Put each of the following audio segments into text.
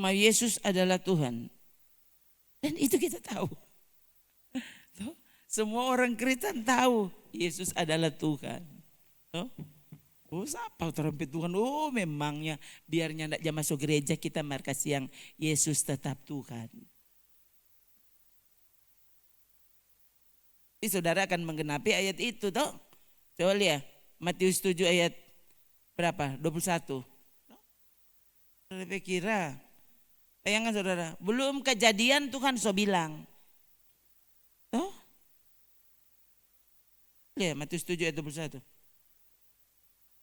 Cuma Yesus adalah Tuhan. Dan itu kita tahu. Semua orang Kristen tahu Yesus adalah Tuhan. Oh siapa trompet Tuhan? Oh memangnya biarnya tidak jam masuk gereja kita markas yang Yesus tetap Tuhan. Jadi saudara akan menggenapi ayat itu toh. Coba lihat Matius 7 ayat berapa? 21. Saudara kira, bayangkan saudara, belum kejadian Tuhan so bilang. Toh? Lihat Matius 7 ayat 21.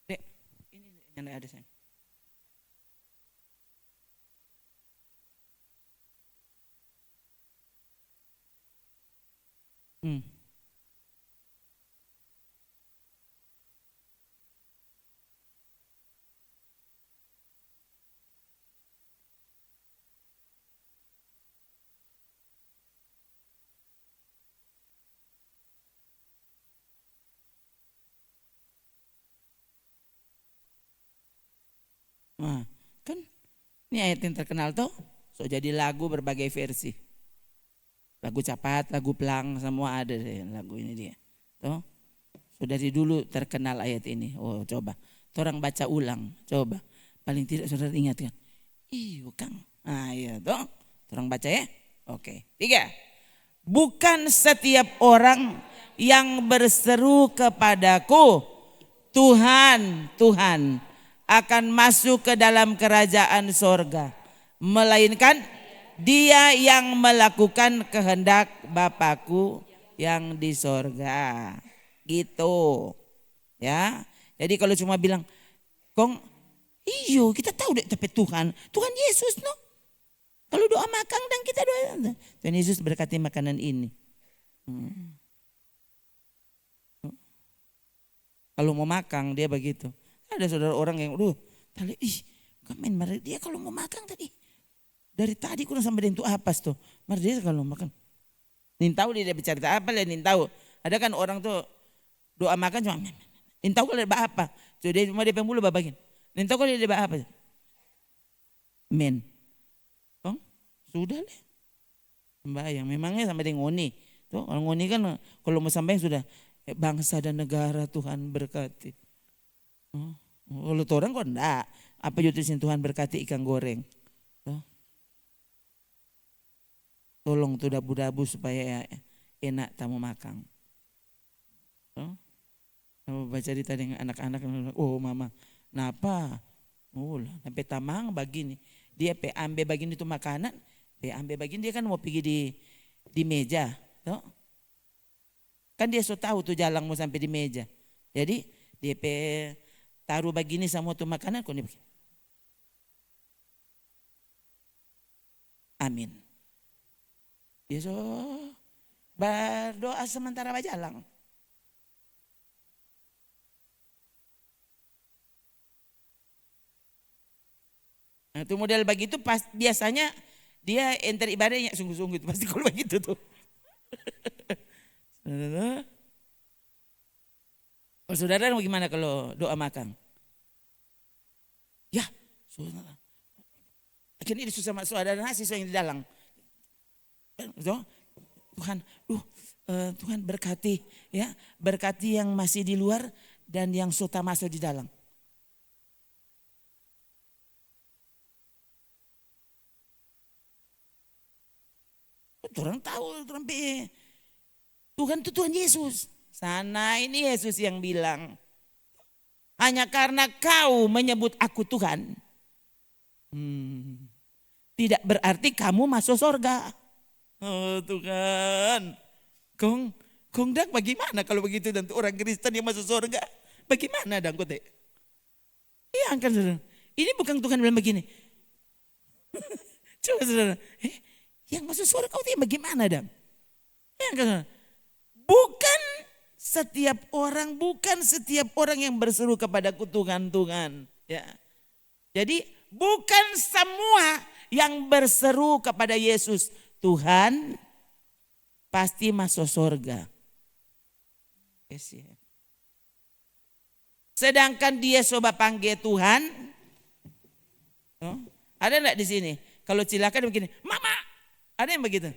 Dek, ini yang ada sayang. Nah, kan ini ayat yang terkenal tuh. So jadi lagu berbagai versi. Lagu capat, lagu pelang, semua ada deh lagu ini dia. Tuh. So dari dulu terkenal ayat ini. Oh coba, orang baca ulang, coba. Paling tidak saudara ingat kan. Iyo Kang. Ah iya tuh. Orang baca ya. Oke. 3. Bukan setiap orang yang berseru kepadaku, Tuhan, Tuhan, akan masuk ke dalam kerajaan sorga. Melainkan dia yang melakukan kehendak Bapakku yang di sorga. Gitu. Ya. Jadi kalau cuma bilang, Kong, iyo kita tahu deh tapi Tuhan Yesus no. Kalau doa makan dan kita doa. Tuhan Yesus berkati makanan ini. Kalau mau makan dia begitu. Ada saudara orang yang tadi kamen mari dia kalau mau makan tadi. Dari tadi kurang sampai dengan itu apa tuh. Mari dia kalau makan. Nin tahu dia bicara apa lah nin tahu. Ada kan orang tuh doa makan cuma nin tahu kalau dia apa. So dia cuma dia pembulu babakin. Nin tahu kalau dia apa. Men. Oh, sudah lah. Sembahyang memangnya sampai dengan ngoni. Tuh orang ngoni kan kalau mau sampai sudah bangsa dan negara Tuhan berkati. Kalau orang kok enggak. Apa jutusin Tuhan berkati ikan goreng. Tolong tuh dabu-dabu supaya enak tamu makan. Kamu baca cerita dengan anak-anak. Oh mama, kenapa? Oh sampai tamang begini. Dia ambil begini itu makanan. Ambil begini dia kan mau pergi di meja. Kan dia so tahu tuh jalan mau sampai di meja. Jadi dia taruh begini sama tuh makanan kok begini. Amin. Dia so berdoa sementara berjalan. Nah, itu model begitu pas biasanya dia enter ibadahnya sungguh-sungguh itu pasti kalau begitu tuh. Saudara mau gimana kalau doa makan? Ya, saudara. Akhirnya susah masuk ada nasi yang di dalam. Tuhan, Tuhan berkati ya, berkati yang masih di luar dan yang sudah masuk di dalam. Orang tahu Tuhan itu Tuhan Yesus. Sana ini Yesus yang bilang, hanya karena kau menyebut aku Tuhan, tidak berarti kamu masuk surga. Oh Tuhan, kong dak bagaimana kalau begitu dan orang Kristen yang masuk surga? Bagaimana dang kote? Iya kan saudara, ini bukan Tuhan bilang begini. Coba saudara, yang masuk surga kau itu bagaimana dang? Ya kan saudara, bukan setiap orang yang berseru kepadaku Tuhan, Tuhan. Ya. Jadi bukan semua yang berseru kepada Yesus Tuhan pasti masuk surga. Sedangkan dia coba panggil Tuhan. Ada enggak di sini? Kalau cilaka dia begini, mama. Ada yang begitu.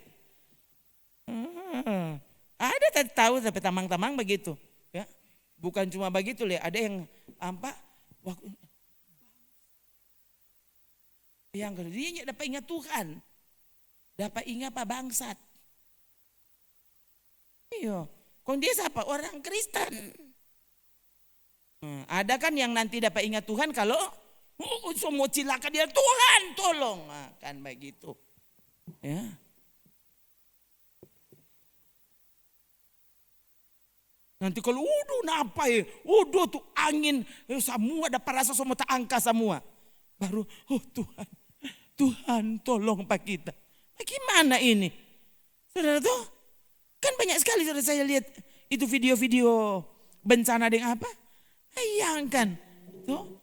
Ada tahu tapi tamang-tamang begitu. Ya, bukan cuma begitu le, ada yang apa? Yang dia dapat ingat Tuhan, dapat ingat apa bangsat. Iya, kok dia siapa? Orang Kristen. Ada kan yang nanti dapat ingat Tuhan kalau semua cilaka dia Tuhan tolong, kan begitu. Ya. Nanti kalau napa ya, tuh angin semua dapat rasa semua tak angka semua. Baru Tuhan tolong pak kita. Bagaimana ini? Saudara tuh kan banyak sekali saudara saya lihat itu video-video bencana dengan apa? Bayangkan tuh.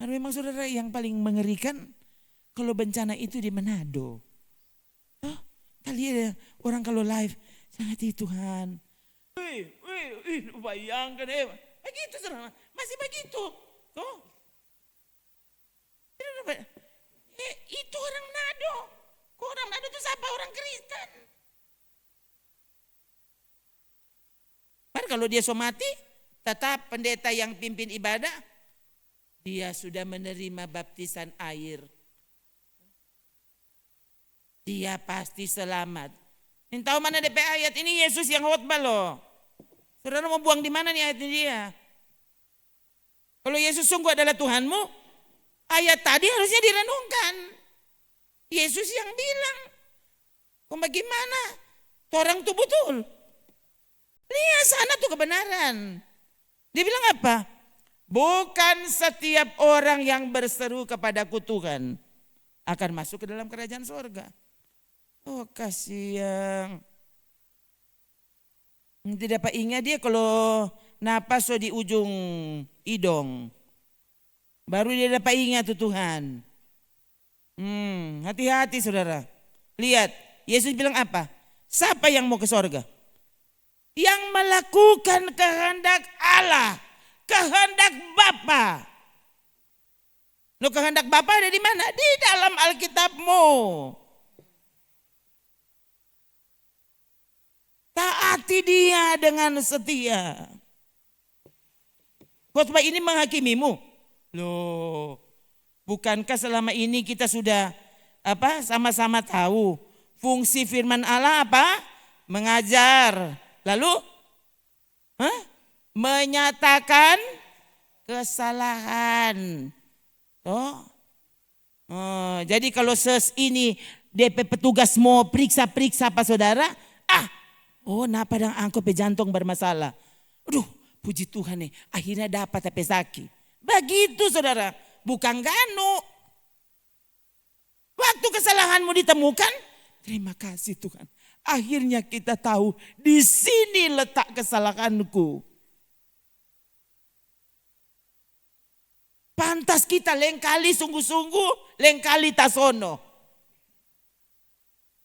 Karena memang saudara yang paling mengerikan kalau bencana itu di Manado. Tuh, kali orang kalau live sangat Tuhan. Bayangkan begitu saudara, masih begitu. Tuh. Itu orang Manado. Kok orang Manado itu siapa? Orang Kristen. Baru kalau dia somati, tetap pendeta yang pimpin ibadah, dia sudah menerima baptisan air. Dia pasti selamat. Ini tahu mana DP ayat ini Yesus yang khotbah loh. Saudara mau buang di mana nih ayat ini dia? Kalau Yesus sungguh adalah Tuhanmu, ayat tadi harusnya direnungkan. Yesus yang bilang, kok bagaimana? Orang tuh betul. Lihat sana tuh kebenaran. Dia bilang apa? Bukan setiap orang yang berseru kepadaku Tuhan akan masuk ke dalam kerajaan surga. Oh kasihan. Tidak dapat ingat dia kalau napas di ujung hidung. Baru dia dapat ingat tuh Tuhan. Hati-hati saudara. Lihat, Yesus bilang apa? Siapa yang mau ke surga? Yang melakukan kehendak Allah, kehendak Bapa. Lo kehendak Bapa ada di mana? Di dalam Alkitabmu. Taati dia dengan setia. Khotbah ini menghakimimu. Loh, bukankah selama ini kita sudah sama-sama tahu fungsi firman Allah apa? Mengajar. Lalu menyatakan kesalahan. Jadi kalau ini DP petugas mau periksa-periksa apa saudara? Napa dang angkot pe jantung bermasalah. Aduh, puji Tuhan nih, akhirnya dapat tapi sakit. Begitu saudara, bukan gano. Waktu kesalahanmu ditemukan, terima kasih Tuhan. Akhirnya kita tahu di sini letak kesalahanku. Pantas kita lengkali sungguh-sungguh, lengkali tasono.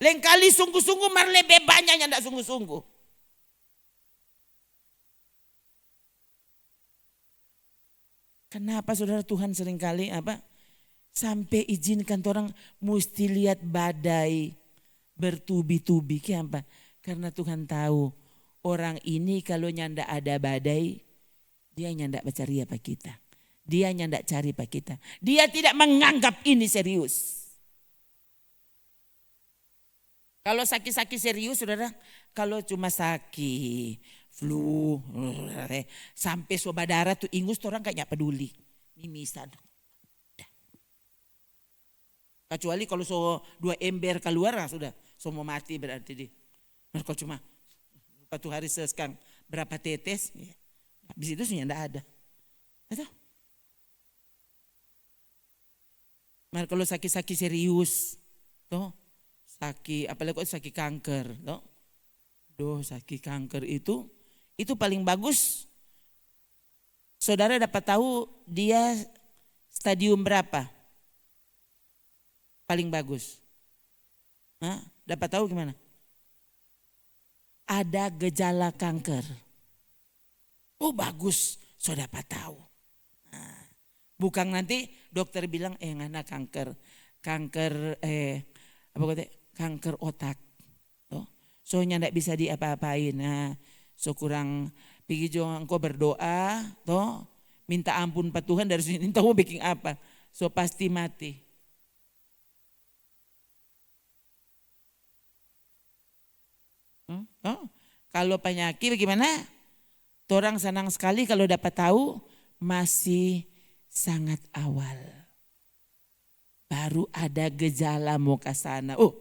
Lengkali sungguh-sungguh mar lebih banyak yang tidak sungguh-sungguh. Kenapa saudara Tuhan seringkali sampai izinkan orang mesti lihat badai bertubi-tubi. Kenapa? Karena Tuhan tahu orang ini kalau nyanda ada badai, dia nyanda mencari apa kita. Dia nyanda cari apa kita. Dia tidak menganggap ini serius. Kalau sakit-sakit serius saudara, kalau cuma sakit, flu, sampai sobat darah tuh ingus orang kayaknya peduli. Mimisan. Kecuali kalau 2 ember keluar sudah, semua mati berarti dia. Kalau cuma 1 hari sekang berapa tetes, ya, habis itu sudah tidak ada. Atau? Nah, kalau sakit-sakit serius, tuh. Apalagi sakit kanker, sakit kanker itu paling bagus. Saudara dapat tahu dia stadium berapa? Paling bagus. Dapat tahu gimana? Ada gejala kanker. Oh bagus, saudara dapat tahu. Bukan nanti dokter bilang anak kanker. kanker kanker otak. Toh. Soalnya ndak bisa diapa-apain. Nah, so kurang pergi jangan engkau berdoa, toh minta ampun Pak Tuhan dari sini tahu bikin apa. So pasti mati. Oh, kalau penyakit bagaimana? Orang senang sekali kalau dapat tahu masih sangat awal. Baru ada gejala mau ke sana. Oh,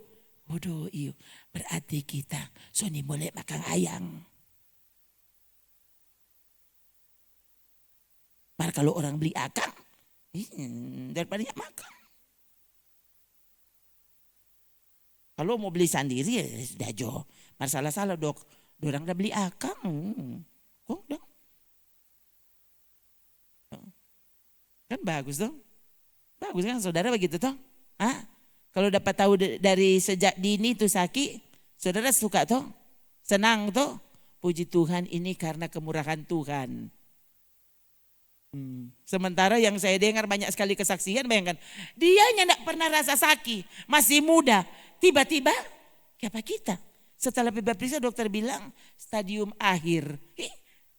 waduh iyo. Berarti kita Sony boleh makan ayam. Mar kalau orang beli akang, daripada makan. Kalau mau beli sendiri ya sudah jo. Masalah-salah dok. Orang udah beli akang. Kok dong? Kan bagus dong. Bagus kan saudara begitu toh? Hah? Kalau dapat tahu dari sejak dini tuh Saki, saudara suka toh? Senang toh? Puji Tuhan ini karena kemurahan Tuhan. Sementara yang saya dengar banyak sekali kesaksian, bayangkan. Dia tidak pernah rasa sakit, masih muda. Tiba-tiba, siapa kita? Setelah periksa dokter bilang stadium akhir.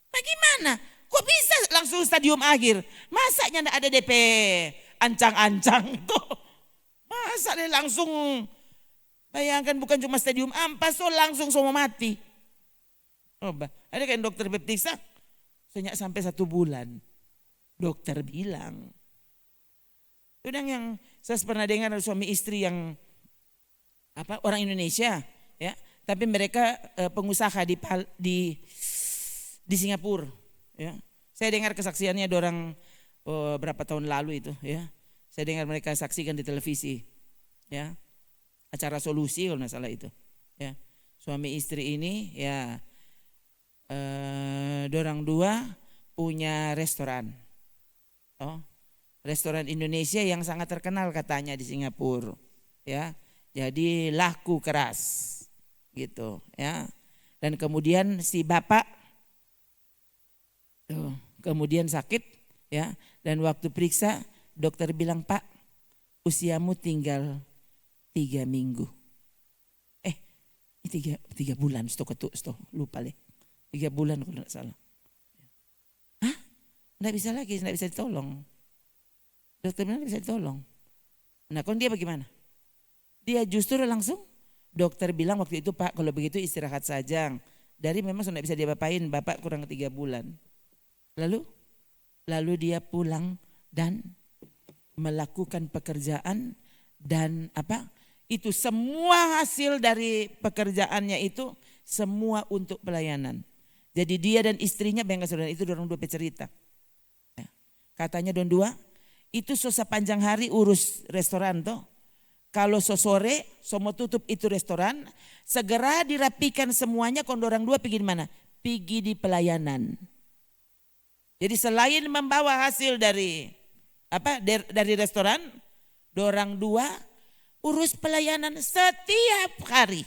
Bagaimana? Kok bisa langsung stadium akhir? Masanya tidak ada DP ancang-ancang tuh. Masa dia langsung, bayangkan bukan cuma stadium 4, so langsung semua mati. Oh, ada kan dokter periksa, senyap sampai 1 bulan. Dokter bilang. Udah yang saya pernah dengar suami istri yang orang Indonesia, ya, tapi mereka pengusaha di Singapura, ya. Saya dengar kesaksiannya orang berapa tahun lalu itu, ya. Saya dengar mereka saksikan di televisi, ya. Acara Solusi kalau nggak salah itu, ya. Suami istri ini, ya, dorang dua punya restoran. Oh, restoran Indonesia yang sangat terkenal katanya di Singapura, ya. Jadi laku keras gitu, ya. Dan kemudian si bapak kemudian sakit, ya. Dan waktu periksa dokter bilang, "Pak, usiamu tinggal 3 minggu." Ini 3 bulan, lupa deh. 3 bulan kalau tidak salah. Hah? Tidak bisa lagi, tidak bisa ditolong. Dokter bilang tidak bisa ditolong. Nah, kalau dia bagaimana? Dia justru langsung, dokter bilang waktu itu, "Pak, kalau begitu istirahat saja." Dari memang sudah bisa diapain, bapak kurang 3 bulan. Lalu dia pulang dan melakukan pekerjaan dan itu semua hasil dari pekerjaannya itu semua untuk pelayanan. Jadi dia dan istrinya, bangga saudara, itu dorong dua cerita. Ya. Katanya don dua, itu susah panjang hari urus restoran toh. Kalau sore, semua tutup itu restoran, segera dirapikan semuanya, kalau orang dua pergi di mana? Pergi di pelayanan. Jadi selain membawa hasil dari restoran, dorang dua urus pelayanan setiap hari.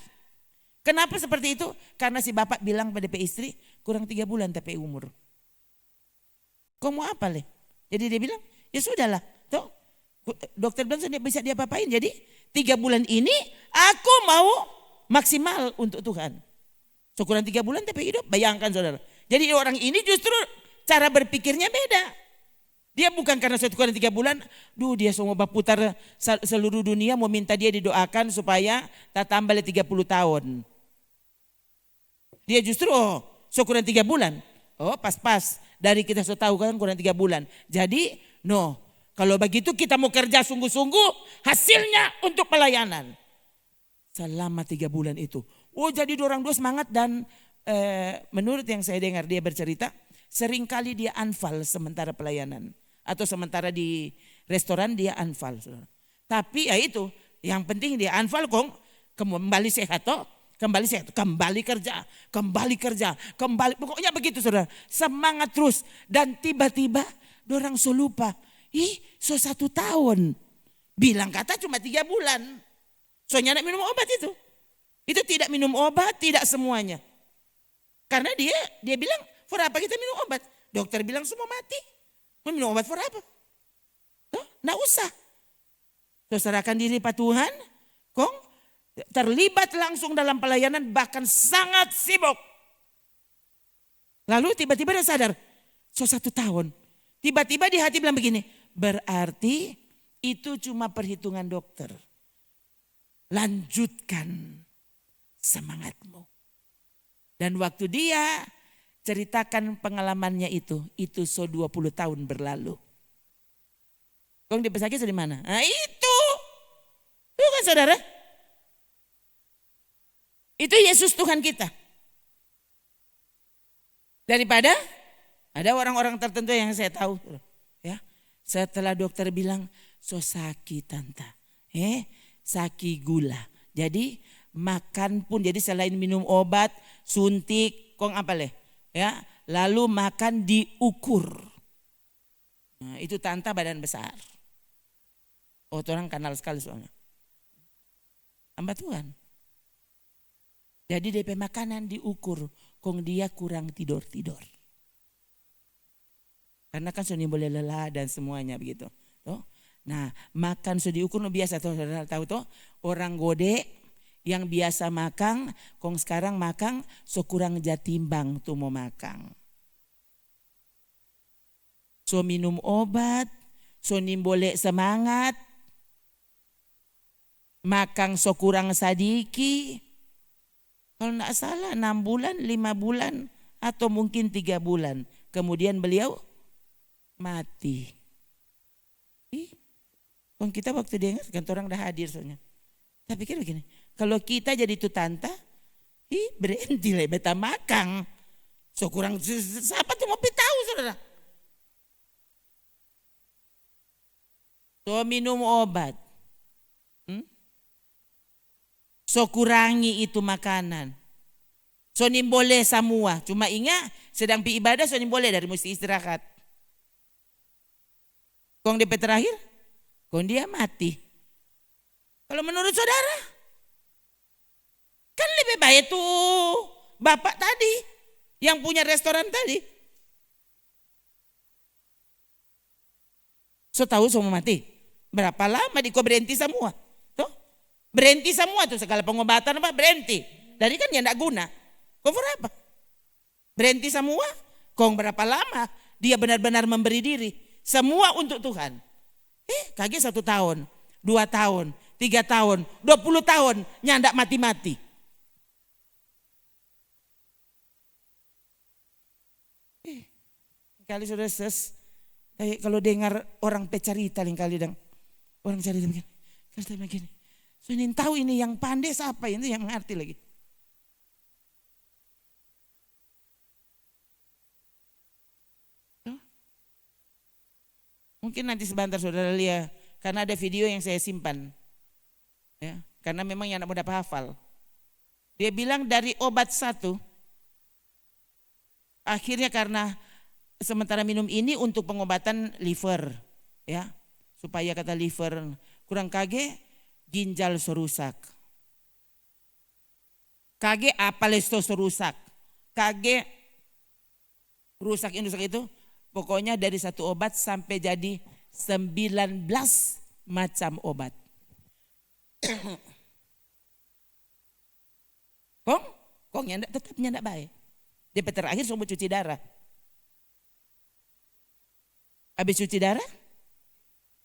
Kenapa seperti itu? Karena si bapak bilang pada istri, kurang 3 bulan tapi umur. Kau mau apa le? Jadi dia bilang, ya sudahlah. Toh, dokter bilang sudah bisa diapa-apain. Jadi 3 bulan ini aku mau maksimal untuk Tuhan. So kurang 3 bulan tapi hidup. Bayangkan saudara. Jadi orang ini justru cara berpikirnya beda. Dia bukan karena suatu kurang 3 bulan, dia semua berputar seluruh dunia mau minta dia didoakan supaya tak tambah 30 tahun. Dia justru kurang 3 bulan. Pas-pas dari kita tahu kan kurang 3 bulan. Jadi kalau begitu kita mau kerja sungguh-sungguh, hasilnya untuk pelayanan. Selama 3 bulan itu. Jadi orang dua semangat dan menurut yang saya dengar dia bercerita, seringkali dia anfal sementara pelayanan. Atau sementara di restoran dia anfal. Tapi ya itu, yang penting dia anfal kembali sehat toh. Kembali kerja, pokoknya begitu saudara. Semangat terus dan tiba-tiba dorang lupa. 1 tahun. Bilang kata cuma 3 bulan. Soalnya nak minum obat itu. Itu tidak minum obat, tidak semuanya. Karena dia bilang, "For apa kita minum obat?" Dokter bilang semua mati. Mau minum obat for apa? Nggak usah. So serahkan diri Pak Tuhan, kong terlibat langsung dalam pelayanan bahkan sangat sibuk. Lalu tiba-tiba dia sadar, so 1 tahun. Tiba-tiba di hati bilang begini, berarti itu cuma perhitungan dokter. Lanjutkan semangatmu. Dan waktu dia ceritakan pengalamannya itu so 20 tahun berlalu. Kong di pesakit dari mana? Nah itu kan saudara. Itu Yesus Tuhan kita. Daripada ada orang-orang tertentu yang saya tahu, ya. Setelah dokter bilang so sakit tante, sakit gula. Jadi makan pun jadi selain minum obat, suntik, kong apa leh, ya. Lalu makan diukur. Nah, itu tante badan besar. Oh, orang kenal sekali soalnya. Hamba Tuhan. Jadi DP makanan diukur, kong dia kurang tidur. Karena kan sudah boleh lelah dan semuanya begitu. Tuh. Nah makan sudah diukur biasa tuh, saudara tahu tuh orang gode yang biasa makan, kong sekarang makan so kurang jatimbang tuh mau makan. So minum obat, so nimbole semangat, makan so kurang sadiki. Kalau tidak salah 6 bulan, 5 bulan atau mungkin 3 bulan. Kemudian beliau mati. Kalau kita waktu dia ingat kan orang dah hadir soalnya. Tapi pikir begini, kalau kita jadi itu tante, berhenti lah beta makan. So kurang, siapa tuh mau tahu saudara. So minum obat. So kurangi itu makanan. So nimbole semua. Cuma ingat sedang pi ibadah so nimbole dari mesti istirahat. Kong DP terakhir, kong dia mati. Kalau menurut saudara, kan lebih baik tuh bapak tadi yang punya restoran tadi. So tahu semua mati. Berapa lama di kau berhenti semua? Tuh, berhenti semua tuh segala pengobatan apa berhenti. Dari kan ya enggak guna. Kau apa? Berhenti semua. Kong berapa lama dia benar-benar memberi diri. Semua untuk Tuhan. Kaget 1 tahun, 2 tahun, 3 tahun, 20 tahun. Nyandak mati-mati. Kali sudah kalau dengar orang pecerita lain kali dong. Orang cerita begini. So ini tahu ini yang pandai siapa ini yang mengerti lagi. Mungkin nanti sebentar saudara lihat, karena ada video yang saya simpan. Ya, karena memang yang tidak mudah hafal. Dia bilang dari obat 1, akhirnya karena sementara minum ini untuk pengobatan liver. Ya, supaya kata liver kurang kage, ginjal serusak. Kage apalesto serusak. Kage rusak itu. Pokoknya dari 1 obat sampai jadi 19 macam obat. Kong tetap nyandak baik. Dia terakhir semua cuci darah. Habis cuci darah,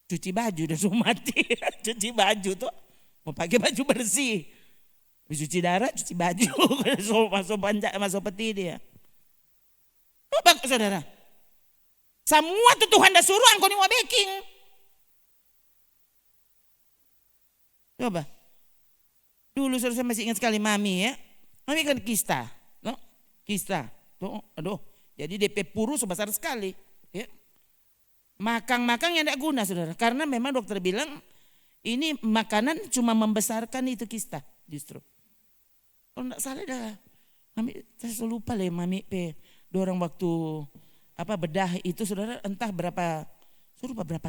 cuci baju dan semua mati. Cuci baju tuh, mau pakai baju bersih. Habis cuci darah, cuci baju. Masuk peti dia. Apa saudara? Semua tuh Tuhan dah suruh angkau ni mau baking. Coba. Dulu saya masih ingat sekali mami ya. Mami kan kista. No? Kista. Tuh, aduh. Jadi DP puru sebesar sekali. Ya. Makan-makan yang tidak guna saudara. Karena memang dokter bilang ini makanan cuma membesarkan itu kista justru. Kalau tidak salah dah. Mami, saya lupa lah mami dorang waktu bedah itu saudara entah berapa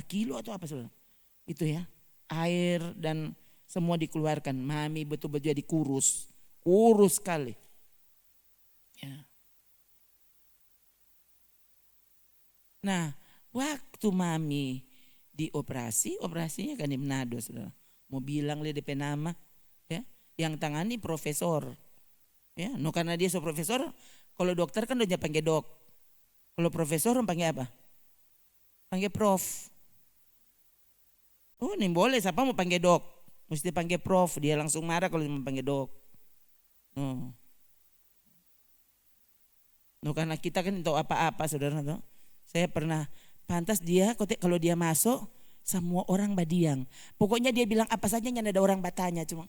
kilo atau apa saudara. Itu ya. Air dan semua dikeluarkan. Mami betul-betul jadi kurus sekali. Ya. Nah, waktu mami operasinya kan di Manado, saudara. Mau bilang dia DP nama, ya, yang tangani profesor, ya, no karena dia profesor. Kalau dokter kan udah panggil dok, kalau profesor panggil apa? Panggil prof. Oh, ini boleh, siapa mau panggil dok, mesti panggil prof, dia langsung marah kalau mau panggil dok. No karena kita kan tahu apa-apa, saudara. No? Saya pernah pantas dia kalau dia masuk semua orang badiang. Pokoknya dia bilang apa saja yang ada orang batanya cuma.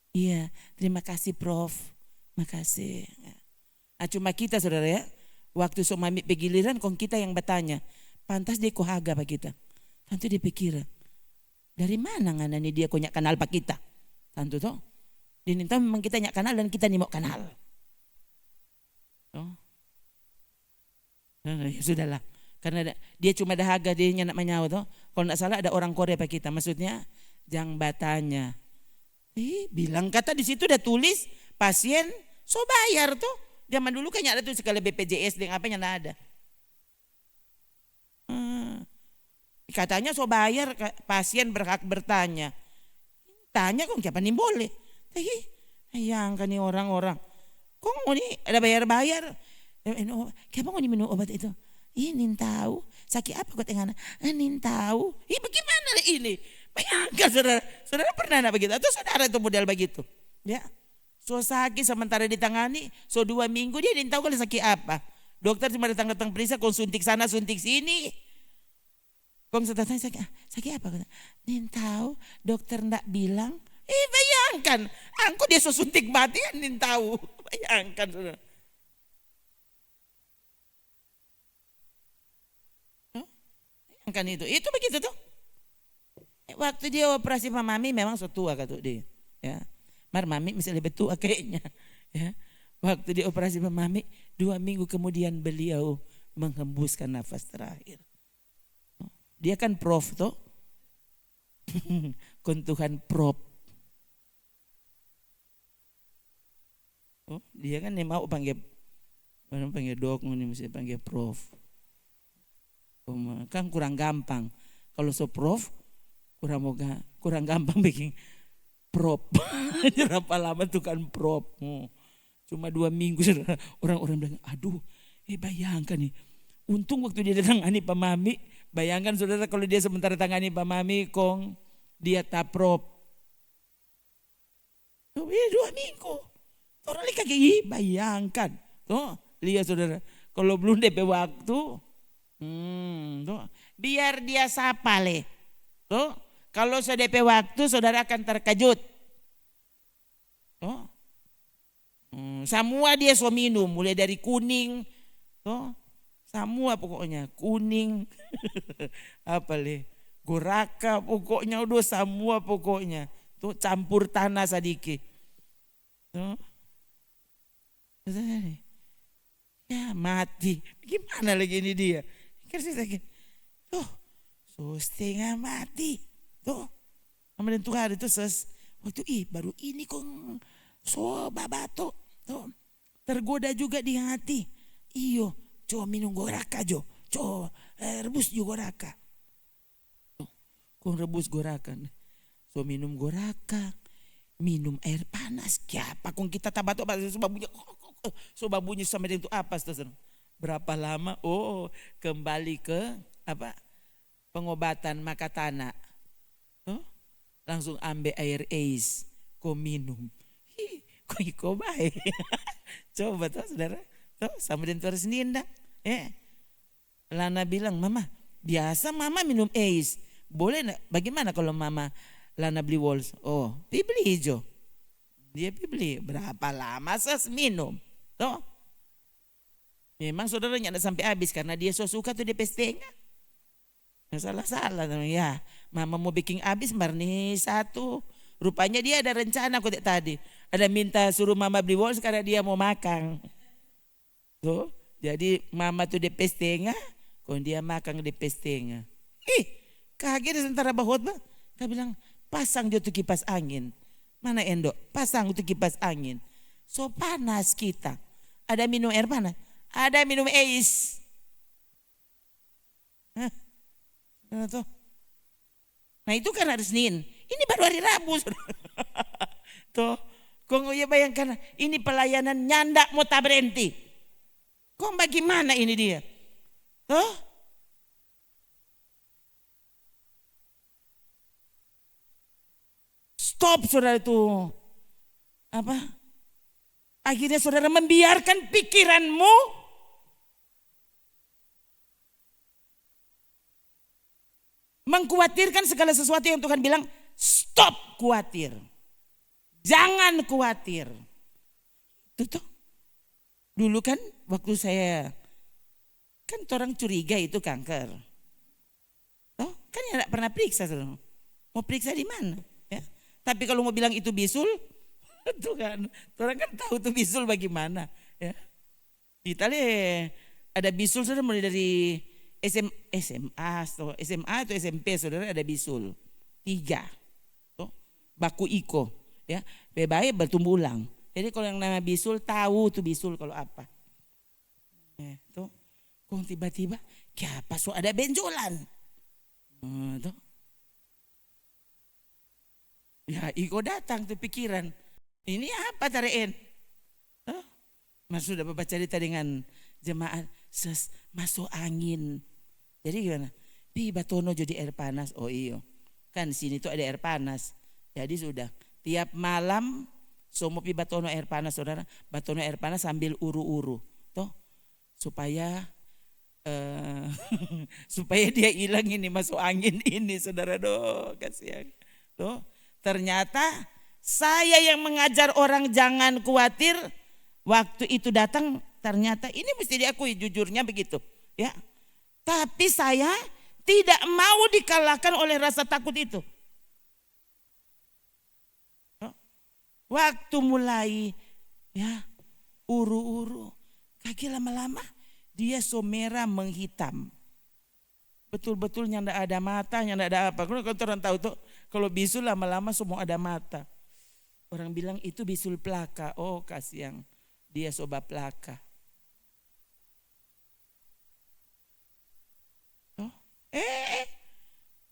Iya, terima kasih Prof. Makasih. Nah, cuma kita saudara ya, waktu somami pegiliran kong kita yang bertanya, pantas dia kohaga pak kita. Tentu dia pikir, dari mana nganani dia konyak kenal pak kita? Tentu toh, dininta memang kita nyak kenal dan kita nih mau kenal. Oh. Ya sudahlah, karena dia cuma dahaga dia nak menyawa toh. Kalau tidak salah ada orang Korea pak kita, maksudnya jang batanya. Bilang kata di situ udah tulis pasien so bayar tuh. Zaman dulu kayaknya ada tuh sekali BPJS dengan apa yang ada. Katanya so bayar, pasien berhak bertanya. Tanya kok siapa nih boleh. Yang kan nih orang-orang. Kok mau nih ada bayar-bayar. Kenapa mau minum obat itu? Ini tahu. Sakit apa kok tengah? Ini tahu. Bagaimana ini? Bayangkan saudara pernah nak begitu? Atau saudara itu model begitu? Ya. So sakit sementara ditangani, so 2 minggu dia tidak tahu kalau sakit apa. Dokter cuma datang periksa, kong suntik sana suntik sini. Kong setelah sakit apa? Tidak tahu, dokter tidak bilang. Bayangkan, angko dia so suntik mati kan tidak tahu. Bayangkan saudara. Bayangkan itu begitu tuh. Waktu dia operasi Pak Mami memang so tua kata dia. Ya. Mami misalnya lebih tua kayaknya. Ya. Waktu dia operasi Pak Mami 2 minggu kemudian beliau menghembuskan nafas terakhir. Dia kan prof toh. Kontuhan prof. Dia kan mau panggil dok, ini mesti panggil prof. Kan kurang gampang. Kalau so prof kurang gampang bikin prop. Berapa lama tuh kan prop. Cuma 2 minggu saudara. Orang-orang bilang aduh bayangkan nih. Untung waktu dia datang ani Pak Mami. Bayangkan saudara kalau dia sementara tangani Pak Mami kong dia tak prop. 2 minggu. Orang lihat kayak bayangkan. Tuh lihat saudara. Kalau belum DP waktu. Tuh. Biar dia sapa le. Tuh. Kalau sudah DP waktu saudara akan terkejut. Oh. Semua dia so minum mulai dari kuning. Oh. Semua pokoknya kuning. Apa le? Goraka pokoknya udah semua pokoknya. Tuh campur tanah sedikit. Tuh. Ya mati. Gimana lagi ini dia? Kasih sakit. Tuh. So setengah mati. Tuh, kemudian Tuhan itu waktu baru ini kok so babato, tuh tergoda juga di hati. Iyo, coba minum goraka jo, coba rebus juga goraka. Tuh, kok rebus goraka, so minum goraka, minum air panas. Siapa kong kita tabato so babunya sama itu apa? Berapa lama? Oh, kembali ke apa? Pengobatan Makatana. Langsung ambil air es, kau minum. Kau baik. Coba tuh saudara, tuh sama dengan turis ninda. Lana bilang, mama biasa mama minum es. Boleh nak? Bagaimana kalau mama Lana beli Walls? Oh, beli jo. Dia beli. Berapa lama minum? Tuh. Memang saudaranya ada sampai habis karena dia so suka tuh dia setengah. Salah-salah ya. Mama mau bikin habis marni 1. Rupanya dia ada rencana kok tadi. Ada minta suruh mama beli Walls karena dia mau makan. Tuh, jadi mama tuh DP setengah, kalau dia makan DP setengah. Kaget sementara bahut bah. Dia bilang, pasang dia tuh kipas angin. Mana Endo? Pasang tuh kipas angin. So panas kita. Ada minum air panas? Ada minum es. Tuh. Nah itu kan hari Senin, ini baru hari Rabu. Tuh, kong ya bayangkan ini pelayanan nyandak mau tak berhenti. Kong bagaimana ini dia? Tuh. Stop saudara itu. Apa? Akhirnya saudara membiarkan pikiranmu mengkhawatirkan segala sesuatu yang Tuhan bilang stop khawatir. Jangan khawatir. Itu tuh. Dulu kan waktu saya kan orang curiga itu kanker. Toh, kan ya enggak pernah periksa saudara. Mau periksa di mana? Ya. Tapi kalau mau bilang itu bisul, tuh kan, orang kan tahu tuh bisul bagaimana. Ya. Di Italia ada bisul saudara mulai dari SMA atau SMP saudara ada bisul 3. Tuh, baku iko, ya, bebae bertumbuh ulang. Jadi kalau yang nama bisul tahu tuh bisul kalau apa. Tuh, kok tiba-tiba, kenapa so ada benjolan? Tuh. Ya, iko datang tuh pikiran. Ini apa tareen? Mas sudah baca cerita dengan jemaat masuk angin. Jadi gimana? Pi batono jadi air panas. Oh iyo. Kan sini tuh ada air panas. Jadi sudah tiap malam semua pi batono air panas saudara. Batono air panas sambil uru-uru. Toh supaya supaya dia hilang ini masuk angin ini saudara doh kasihan. Tuh ternyata saya yang mengajar orang jangan khawatir. Waktu itu datang ternyata ini mesti diakui jujurnya begitu. Ya. Tapi saya tidak mau dikalahkan oleh rasa takut itu. Waktu mulai ya uru-uru. Kaki lama-lama dia merah menghitam. Betul-betul nyanda ada mata, nyanda ada apa. Kalau orang tahu tuh kalau bisul lama-lama semua ada mata. Orang bilang itu bisul plaka. Oh kasihan dia sobat plaka. Oh,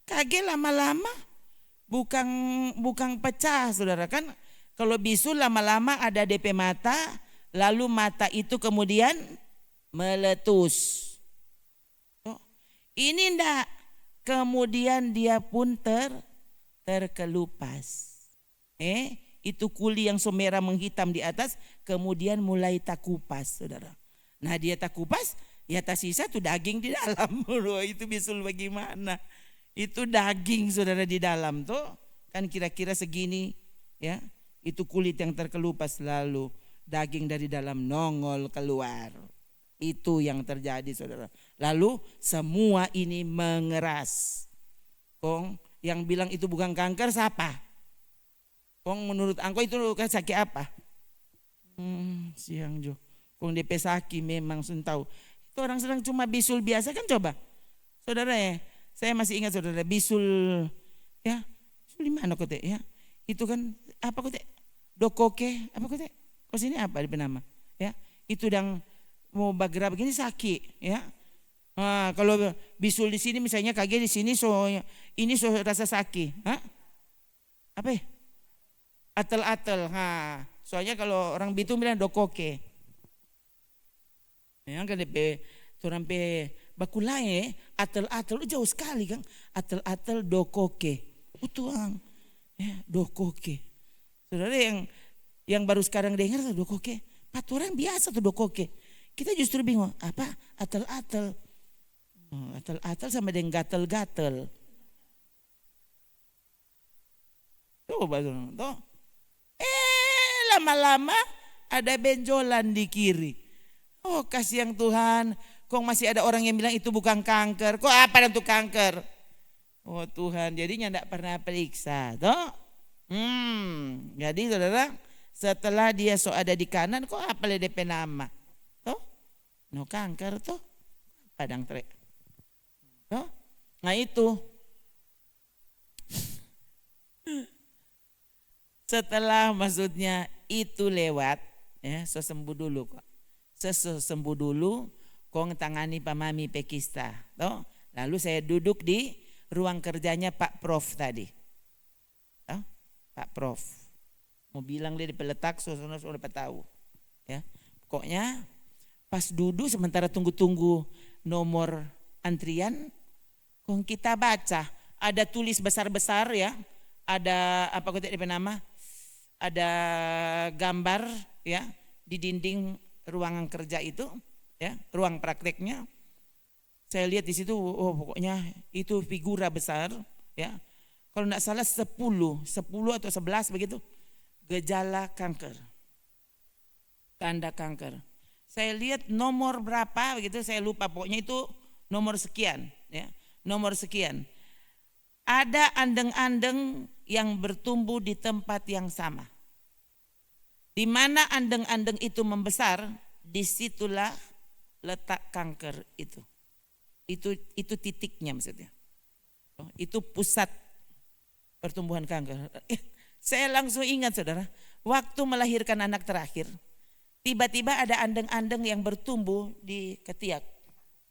kaget lama-lama bukan pecah saudara kan. Kalau bisul lama-lama ada DP mata, lalu mata itu kemudian meletus. Oh, ini ndak. Kemudian dia pun terkelupas. Itu kuli yang merah menghitam di atas kemudian mulai tak kupas saudara. Nah dia tak kupas ya tak sisa tuh daging di dalam. Itu bisul bagaimana? Itu daging saudara di dalam tuh kan kira-kira segini ya. Itu kulit yang terkelupas lalu daging dari dalam nongol keluar. Itu yang terjadi saudara. Lalu semua ini mengeras. Kong yang bilang itu bukan kanker siapa? Kong menurut angko itu sakit apa? Siang jo. Kong DP sakit memang sun tahu. Itu orang sedang cuma bisul biasa kan coba. Saudara ya, saya masih ingat saudara bisul ya. Bisul di mana kote ya? Itu kan apa kote? Dokoke apa kote? Kok sini apa di nama? Ya, itu yang mau bergerak begini sakit ya. Nah, kalau bisul di sini misalnya kaget di sini ini rasa sakit. Hah? Apa ya? Atel-atel, soalnya kalau orang Bitung bilang dokoke. Yang kan DP, orang pe bakulai atel-atel jauh sekali kan, atel-atel dokoke, utuang, ya dokoke. Saudara yang baru sekarang dengar dokoke, orang biasa tuh dokoke. Kita justru bingung apa atel-atel, atel-atel sama dengan gatel-gatel. Coba tuh. Lama-lama ada benjolan di kiri. Oh kasihan Tuhan, kok masih ada orang yang bilang itu bukan kanker. Kok apa itu kanker? Oh Tuhan, jadinya enggak pernah periksa, toh? Jadi saudara, setelah dia ada di kanan, kok apa DP nama? Toh? No kanker toh? Padang trek. Toh? Nah itu. Setelah maksudnya itu lewat, ya, sembuh dulu kok. Sembuh dulu, kong tangani pamami pekista, toh. Lalu saya duduk di ruang kerjanya Pak Prof tadi. Pak Prof. Mau bilang dia di peletak, sudah tahu. Ya, pokoknya pas duduk sementara tunggu-tunggu nomor antrian, kong kita baca ada tulis besar-besar ya, ada apa kok tidak nama, ada gambar ya di dinding ruangan kerja itu, ya ruang prakteknya. Saya lihat di situ, oh pokoknya itu figura besar ya. Kalau tidak salah 10 atau 11 begitu. Gejala kanker. Tanda kanker. Saya lihat nomor berapa begitu, saya lupa, pokoknya itu nomor sekian ya. Nomor sekian. Ada andeng-andeng yang bertumbuh di tempat yang sama. Di mana andeng-andeng itu membesar, disitulah letak kanker itu. Itu titiknya maksudnya. Itu pusat pertumbuhan kanker. Saya langsung ingat saudara, waktu melahirkan anak terakhir, tiba-tiba ada andeng-andeng yang bertumbuh di ketiak,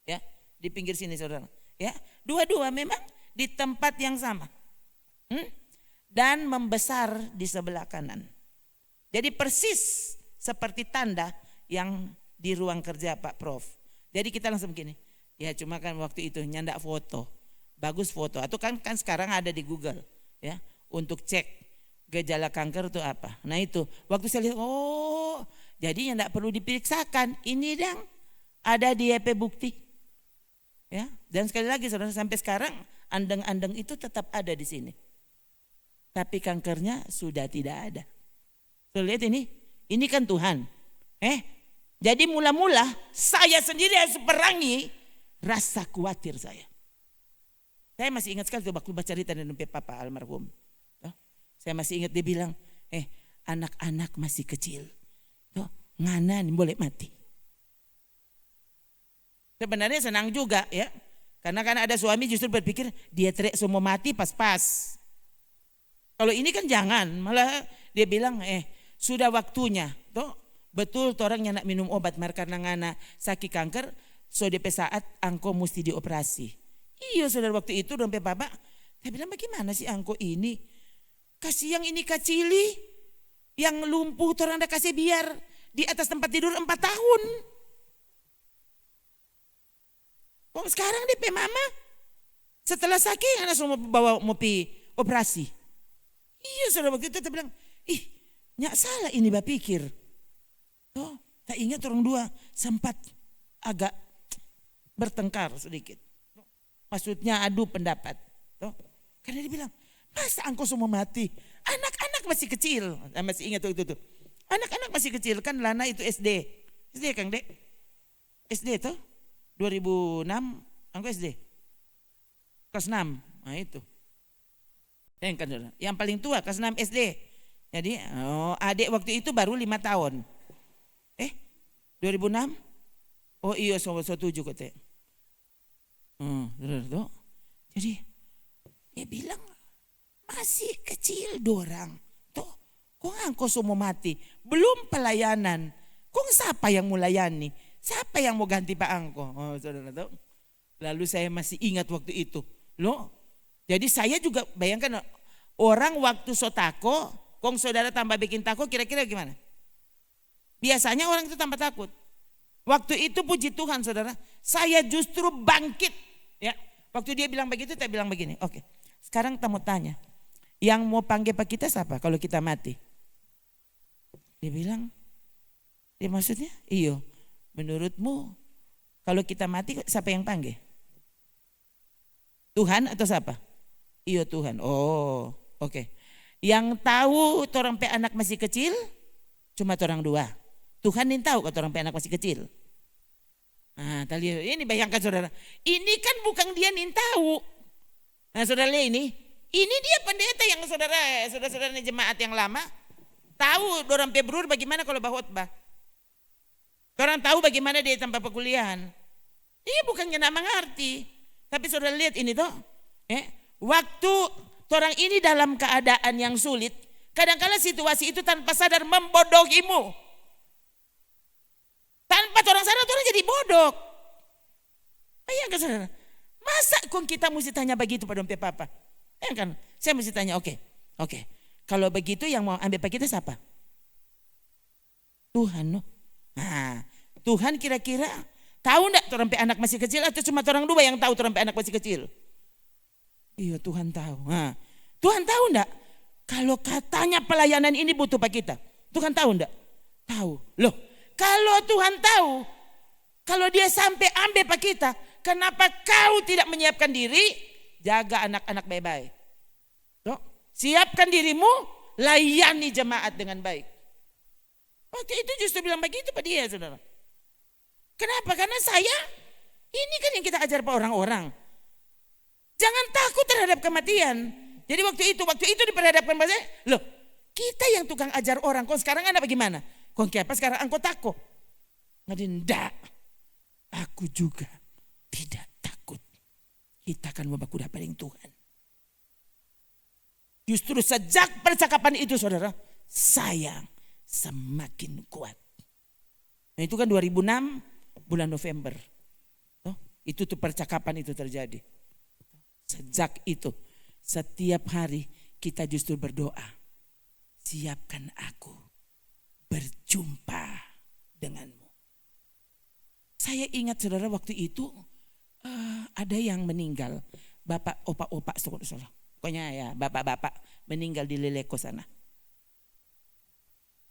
ya, di pinggir sini saudara, ya, dua-dua memang di tempat yang sama, dan membesar di sebelah kanan. Jadi persis seperti tanda yang di ruang kerja Pak Prof. Jadi kita langsung begini, ya cuma kan waktu itu nyandak foto, bagus foto, atau kan sekarang ada di Google, ya, untuk cek gejala kanker itu apa. Nah itu waktu saya lihat, oh jadi tidak perlu diperiksakan, ini dang ada di EP bukti, ya. Dan sekali lagi saudara, sampai sekarang andeng-andeng itu tetap ada di sini, tapi kankernya sudah tidak ada. Tuh lihat ini kan Tuhan. Jadi mula-mula saya sendiri harus perangi rasa khawatir saya. Saya masih ingat sekali tuh waktu baca cerita dari Papa almarhum. Saya masih ingat dia bilang, anak-anak masih kecil, tuh ngana nih boleh mati. Sebenarnya senang juga ya, karena kan ada suami justru berpikir dia teriak semua mati pas-pas. Kalau ini kan jangan, malah dia bilang, sudah waktunya, tuh betul orang yang nak minum obat karena ngana sakit kanker, so DP saat angko mesti dioperasi. Iya saudara, waktu itu dompet bapak, saya bilang bagaimana sih angko ini? Kasih yang ini kacili, yang lumpuh orang dah kasih biar di atas tempat tidur 4 tahun. Kok sekarang DP mama setelah sakit anak semua bawa mau pi operasi. Iya saudara, waktu itu dia bilang, nyak salah ini pikir. Oh, tak ingat orang dua sempat agak bertengkar sedikit. Maksudnya adu pendapat. Karena dia bilang, masa engkau semua mati? Anak-anak masih kecil. Saya masih ingat itu. Anak-anak masih kecil kan, Lana itu SD. SD Kang Dek? SD tuh 2006 engkau SD. Kelas 6. Nah itu. Yang paling tua kelas 6 SD. Jadi adik waktu itu baru 5 tahun. 2006? Oh iya, so 7 kok Teh. Jadi dia bilang masih kecil dorang. Tuh, kok engkau semua mati? Belum pelayanan. Kok siapa yang melayani? Siapa yang mau ganti Pak Angko? Oh, saudara tahu. Lalu saya masih ingat waktu itu. Loh, jadi saya juga bayangkan orang waktu sotako, kong saudara tambah bikin tako, kira-kira gimana? Biasanya orang itu tambah takut. Waktu itu puji Tuhan saudara, saya justru bangkit. Ya, waktu dia bilang begitu, saya bilang begini. Oke, sekarang kita mau tanya, yang mau panggil Pak kita siapa kalau kita mati? Dia bilang, dia maksudnya, iyo, menurutmu kalau kita mati siapa yang panggil? Tuhan atau siapa? Iyo Tuhan. Oh, oke. Yang tahu orang pe anak masih kecil cuma orang dua. Tuhan yang tahu kalau orang pe anak masih kecil. Nah, tadi ini bayangkan saudara, ini kan bukan dia yang tahu. Nah, saudara lihat ini dia pendeta yang saudara jemaat yang lama tahu orang pe brur bagaimana kalau bahotbah. Orang tahu bagaimana dia tanpa perkuliahan. Dia bukannya nama ngerti. Tapi saudara lihat ini toh, waktu orang ini dalam keadaan yang sulit, kadang-kala situasi itu tanpa sadar membodohimu. Tanpa orang sadar orang jadi bodoh. Bayangkan saudara, Masa kong kita mesti tanya begitu pada ompe papa? Ya kan? Saya mesti tanya, oke. Kalau begitu yang mau ambil pak kita siapa? Tuhan. Nah, Tuhan kira-kira tahu enggak orang pe anak masih kecil atau cuma orang dua yang tahu orang pe anak masih kecil? Iya, Tuhan tahu. Nah, Tuhan tahu enggak kalau katanya pelayanan ini butuh pak kita? Tuhan tahu enggak? Tahu. Loh, kalau Tuhan tahu, kalau dia sampai ambil pak kita, kenapa kau tidak menyiapkan diri? Jaga anak-anak baik-baik. Siapkan dirimu, layani jemaat dengan baik. Waktu itu justru bilang begitu pada dia, saudara. Kenapa? Karena ini kan yang kita ajar pada orang-orang. Jangan takut terhadap kematian. Jadi waktu itu diperhadapkan pada saya, loh, kita yang tukang ajar orang, kok sekarang anda bagaimana? Kok apa sekarang engkau takut? Nggak, aku juga tidak takut. Kita akan membaku dapat dengan Tuhan. Justru sejak percakapan itu saudara, saya semakin kuat. Nah itu kan 2006 bulan November. Itu tuh percakapan itu terjadi. Sejak itu setiap hari kita justru berdoa. Siapkan aku berjumpa denganmu. Saya ingat saudara waktu itu ada yang meninggal. Bapak opak-opak saudara. Pokoknya ya bapak-bapak meninggal di Leleko sana.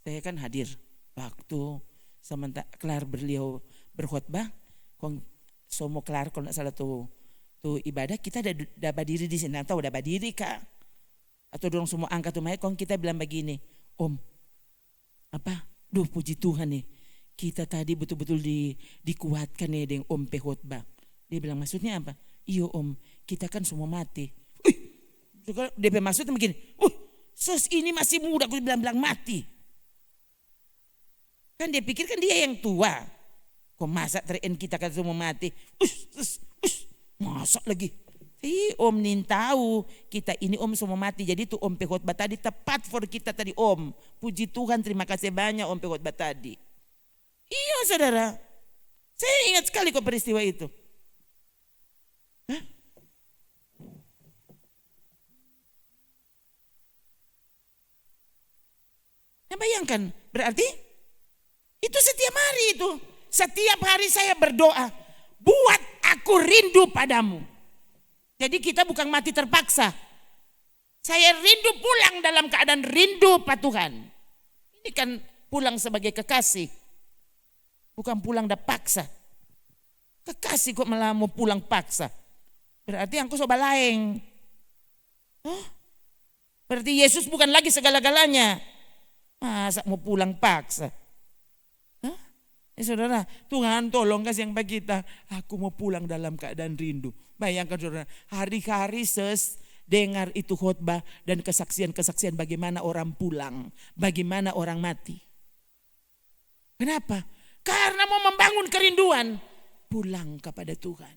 Saya kan hadir waktu sementara kelar beliau berkhotbah, somo kelar kalau tidak salah tuh ibadah kita udah berdiri di sini, atau udah berdiri kak, atau dorong semua angkat tuh mayat, kita bilang begini, Om, puji Tuhan nih, kita tadi betul-betul dikuatkan nih dengan Om khotbah. Dia bilang maksudnya apa? Iya Om, kita kan semua mati. DP maksudnya begini, sos ini masih muda, aku bilang mati. Kan dia pikir kan dia yang tua. Kok masa teren kita kan semua mati. Masa lagi. Om nin tahu kita ini Om semua mati. Jadi tuh Om khotbah tadi tepat for kita tadi Om. Puji Tuhan, terima kasih banyak Om khotbah tadi. Iya saudara. Saya ingat sekali kok peristiwa itu. Bayangkan, berarti itu setiap hari itu. Setiap hari saya berdoa, buat aku rindu padamu. Jadi kita bukan mati terpaksa. Saya rindu pulang dalam keadaan rindu pada Tuhan. Ini kan pulang sebagai kekasih. Bukan pulang dah paksa. Kekasih kok malah mau pulang paksa. Berarti aku sobat lain. Berarti Yesus bukan lagi segala-galanya. Masa mau pulang paksa? Saudara, Tuhan tolong kasih yang bagi kita. Aku mau pulang dalam keadaan rindu. Bayangkan saudara, hari-hari dengar itu khotbah dan kesaksian-kesaksian bagaimana orang pulang, bagaimana orang mati. Kenapa? Karena mau membangun kerinduan, pulang kepada Tuhan.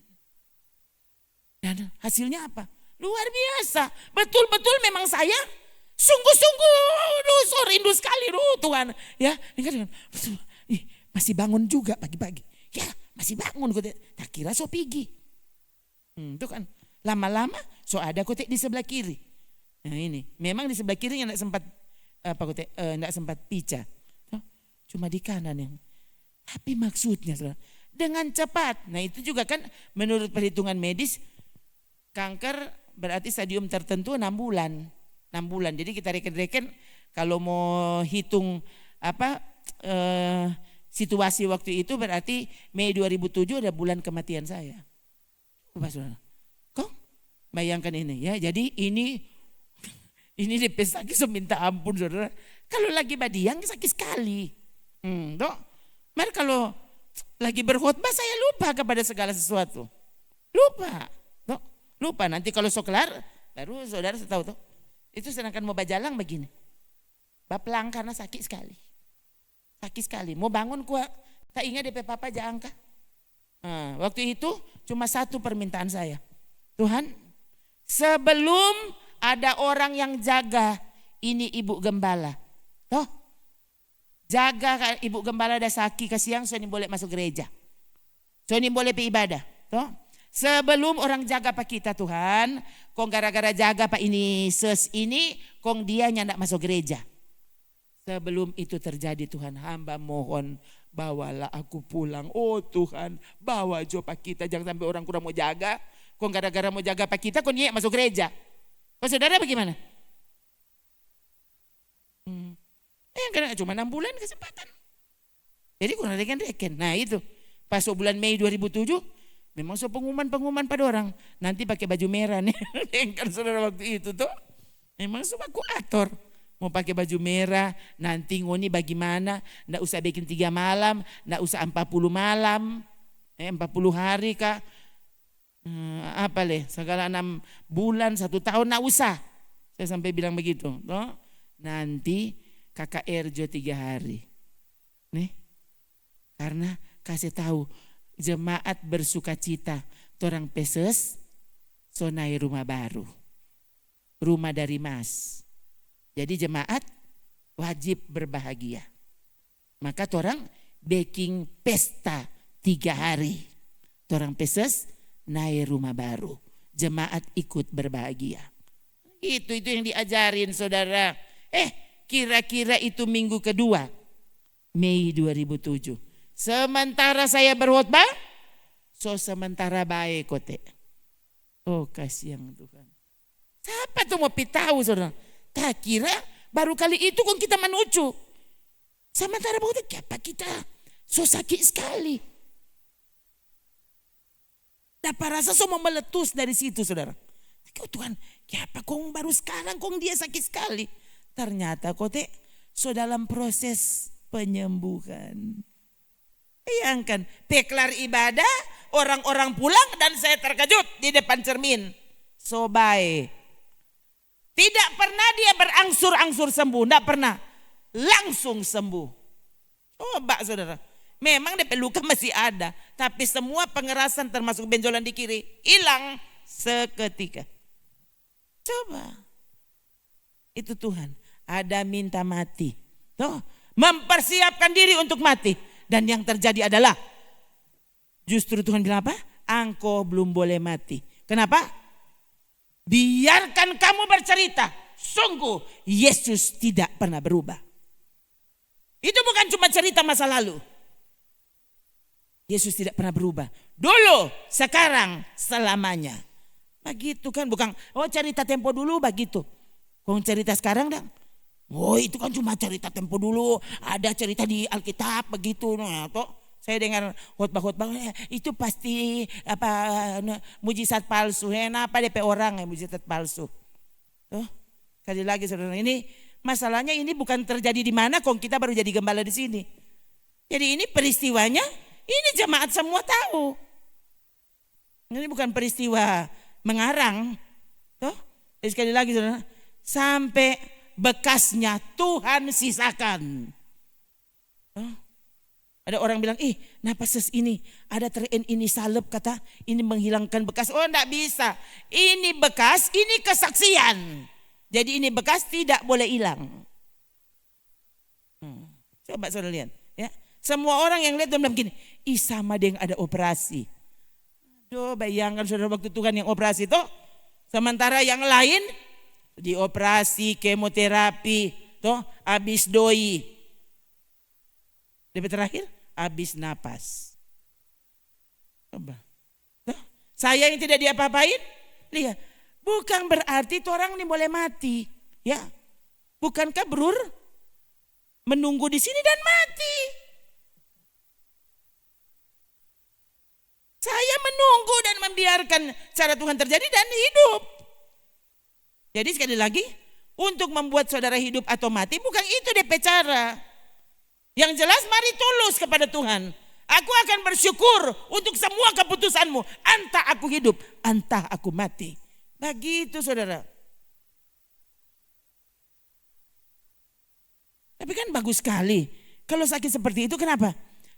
Dan hasilnya apa? Luar biasa. Betul-betul memang saya sungguh-sungguh so rindu sekali Tuhan. Ya, masih bangun juga pagi-pagi. Ya, masih bangun. Tak kira so pergi. Itu kan lama-lama so ada kotek di sebelah kiri. Nah ini, memang di sebelah kiri yang enggak sempat pica. Cuma di kanan yang. Tapi maksudnya dengan cepat. Nah itu juga kan menurut perhitungan medis kanker berarti stadium tertentu 6 bulan. 6 bulan. Jadi kita reken-reken kalau mau hitung situasi waktu itu berarti Mei 2007 ada bulan kematian saya. Kok bayangkan ini ya. Jadi ini DP sakit minta ampun saudara. Kalau lagi badiang sakit sekali. Mari kalau lagi berkhotbah saya lupa kepada segala sesuatu. Lupa nanti kalau kelar baru saudara tahu tuh. Itu sedangkan mau bajalang begini. Baplang karena sakit sekali. Sakit sekali. Mau bangun kuat. Tak ingat DP papa jangan angka. Waktu itu cuma satu permintaan saya. Tuhan, sebelum ada orang yang jaga ini ibu gembala. Jaga ibu gembala ada sakit ke siang, so ini boleh masuk gereja. So ini boleh pergi ibadah. Sebelum orang jaga pak kita Tuhan, kong gara-gara jaga pak ini kong dia nyandak masuk gereja. Sebelum itu terjadi Tuhan, hamba mohon bawalah aku pulang. Oh Tuhan, bawa jo pak kita, jangan sampai orang kurang mau jaga. Kong gara-gara mau jaga pak kita, kong dia masuk gereja. Kok saudara bagaimana? Karena cuma 6 bulan kesempatan. Jadi kurang reken. Nah itu, pas bulan Mei 2007, memang pengumuman pada orang. Nanti pakai baju merah nih. Kan saudara waktu itu tuh. Memang semua aku atur. Mau pakai baju merah, nanti ngoni bagaimana. Nggak usah bikin 3 malam, nggak usah 40 malam. 40 hari kak. Segala 6 bulan, 1 tahun, nggak usah. Saya sampai bilang begitu. Tuh. Nanti KKR jo 3 hari. Nih. Karena kasih tahu jemaat bersuka cita, torang peses sonai rumah baru. Rumah dari Mas. Jadi jemaat wajib berbahagia. Maka torang baking pesta 3 hari. Torang peses naik rumah baru. Jemaat ikut berbahagia. Itu yang diajarin saudara. Kira-kira itu minggu kedua Mei 2007. Sementara saya berkhotbah, sementara baik kote. Oh kasihan Tuhan. Siapa tuh mau tahu saudara? Tak kira baru kali itu kok kita menuju. Sementara bahwa apa kita sakit sekali. Dapat rasa semua meletus dari situ saudara. Oh Tuhan, apa kok baru sekarang kok dia sakit sekali. Ternyata kote dalam proses penyembuhan. Bayangkan, peklar ibadah, orang-orang pulang dan saya terkejut di depan cermin. Sobai. Tidak pernah dia berangsur-angsur sembuh, tidak pernah. Langsung sembuh. Coba saudara, memang DP luka masih ada, tapi semua pengerasan termasuk benjolan di kiri hilang seketika. Coba. Itu Tuhan. Ada minta mati. Tuh, mempersiapkan diri untuk mati. Dan yang terjadi adalah justru Tuhan bilang apa? Engkau belum boleh mati. Kenapa? Biarkan kamu bercerita. Sungguh Yesus tidak pernah berubah. Itu bukan cuma cerita masa lalu. Yesus tidak pernah berubah. Dulu, sekarang, selamanya. Begitu kan, bukan cerita tempo dulu begitu. Kau cerita sekarang dong. Oh itu kan cuma cerita tempo dulu, ada cerita di Alkitab begitu. Nah, toh saya dengar khotbah itu pasti mujizat palsu. Apa DP orang yang mujizat palsu? Tuh, sekali lagi saudara, ini masalahnya ini bukan terjadi di mana kok kita baru jadi gembala di sini. Jadi ini peristiwanya, ini jemaat semua tahu. Ini bukan peristiwa mengarang. Tuh, sekali lagi saudara, sampai bekasnya Tuhan sisakan. Ada orang bilang, napas ini ada ini salep kata ini menghilangkan bekas. Oh enggak bisa. Ini bekas, ini kesaksian. Jadi ini bekas tidak boleh hilang. Coba saudara lihat. Ya. Semua orang yang lihat bilang begini, sama dia yang ada operasi. Aduh bayangkan saudara waktu Tuhan yang operasi itu. Sementara yang lain dioperasi, kemoterapi, toh habis doi. Lebih terakhir habis napas. Coba. Toh, saya yang tidak diapa-apain, lihat. Bukan berarti itu orang ini boleh mati, ya. Bukankah Brur menunggu di sini dan mati? Saya menunggu dan membiarkan cara Tuhan terjadi dan hidup. Jadi sekali lagi, untuk membuat saudara hidup atau mati bukan itu DP cara. Yang jelas mari tulus kepada Tuhan. Aku akan bersyukur untuk semua keputusanmu. Entah aku hidup, entah aku mati. Begitu saudara. Tapi kan bagus sekali. Kalau sakit seperti itu kenapa?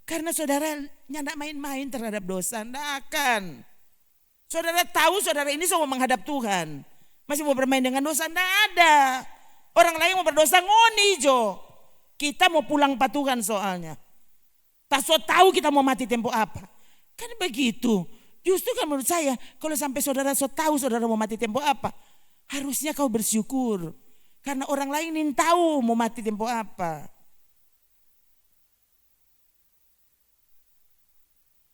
Karena saudara nyandak main-main terhadap dosa. Nggak akan. Saudara tahu saudara ini semua menghadap Tuhan. Masih mau bermain dengan dosa? Nggak ada. Orang lain mau berdosa ngoni jo. Kita mau pulang Tuhan soalnya. Tak so tahu kita mau mati tempo apa. Kan begitu. Justru kan menurut saya, kalau sampai saudara tahu saudara mau mati tempo apa, harusnya kau bersyukur. Karena orang lain ingin tahu mau mati tempo apa.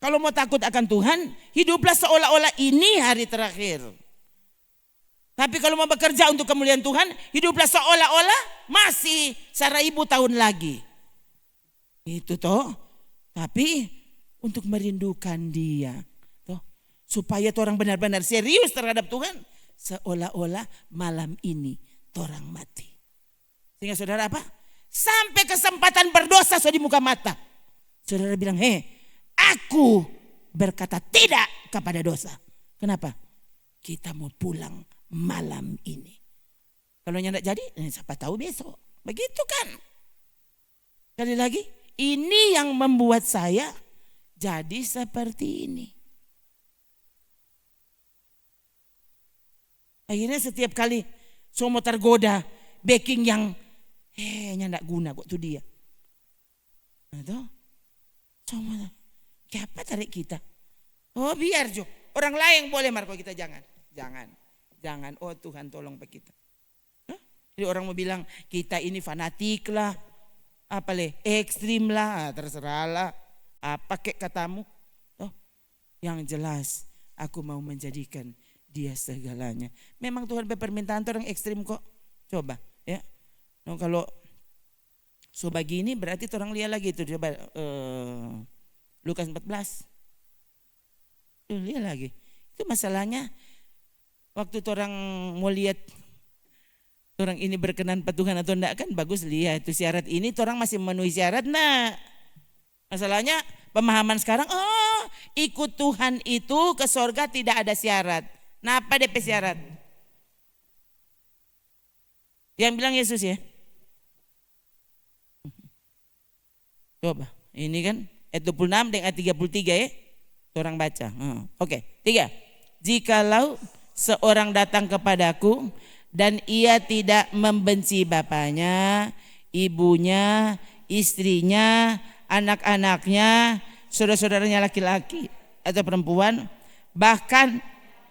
Kalau mau takut akan Tuhan, hiduplah seolah-olah ini hari terakhir. Tapi kalau mau bekerja untuk kemuliaan Tuhan, hiduplah seolah-olah masih 1000 tahun lagi. Itu toh. Tapi untuk merindukan Dia. Toh, supaya orang benar-benar serius terhadap Tuhan, seolah-olah malam ini orang mati. Sehingga saudara apa? Sampai kesempatan berdosa di muka mata. Saudara bilang, aku berkata tidak kepada dosa. Kenapa? Kita mau pulang malam ini. Kalau tidak jadi, siapa tahu besok. Begitu kan? Sekali lagi, ini yang membuat saya jadi seperti ini. Akhirnya setiap kali semua tergoda backing yang tidak guna kok itu dia. Itu semua siapa tarik kita? Oh biar Jo, orang lain boleh Marco, kita jangan. Oh Tuhan tolong pak kita. Jadi orang mau bilang kita ini fanatik lah, ekstrim lah, terserah lah. Apa kek katamu? Oh, yang jelas aku mau menjadikan Dia segalanya. Memang Tuhan permintaan orang ekstrim kok. Coba ya. Nah, kalau begini berarti orang lihat lagi itu coba Lukas 14. Lihat lagi. Itu masalahnya waktu orang mau lihat orang ini berkenan pada Tuhan atau enggak, kan bagus lihat itu syarat ini orang masih memenuhi syarat nah. Masalahnya pemahaman sekarang, ikut Tuhan itu ke sorga tidak ada syarat. Nah apa DP syarat? Yang bilang Yesus ya. Coba, ini kan ayat 26 dan ayat 33 ya. Orang baca. Oke, 3. Jikalau seorang datang kepadaku dan ia tidak membenci bapaknya, ibunya, istrinya, anak-anaknya, saudara-saudaranya laki-laki atau perempuan, bahkan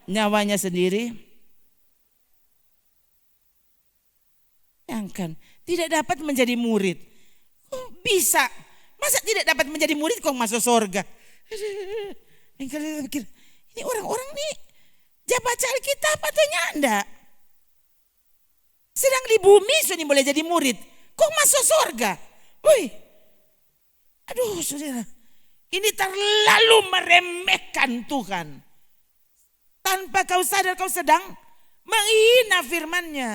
nyawanya sendiri, jangan tidak dapat menjadi murid. Kok bisa? Masa tidak dapat menjadi murid kok masuk surga? Yang kalian pikir ini orang-orang nih baca Alkitab atau nyanda? Sedang di bumi sudah boleh jadi murid, kok masuk surga? Woi, aduh saudara, ini terlalu meremehkan Tuhan. Tanpa kau sadar kau sedang menghina firman-Nya.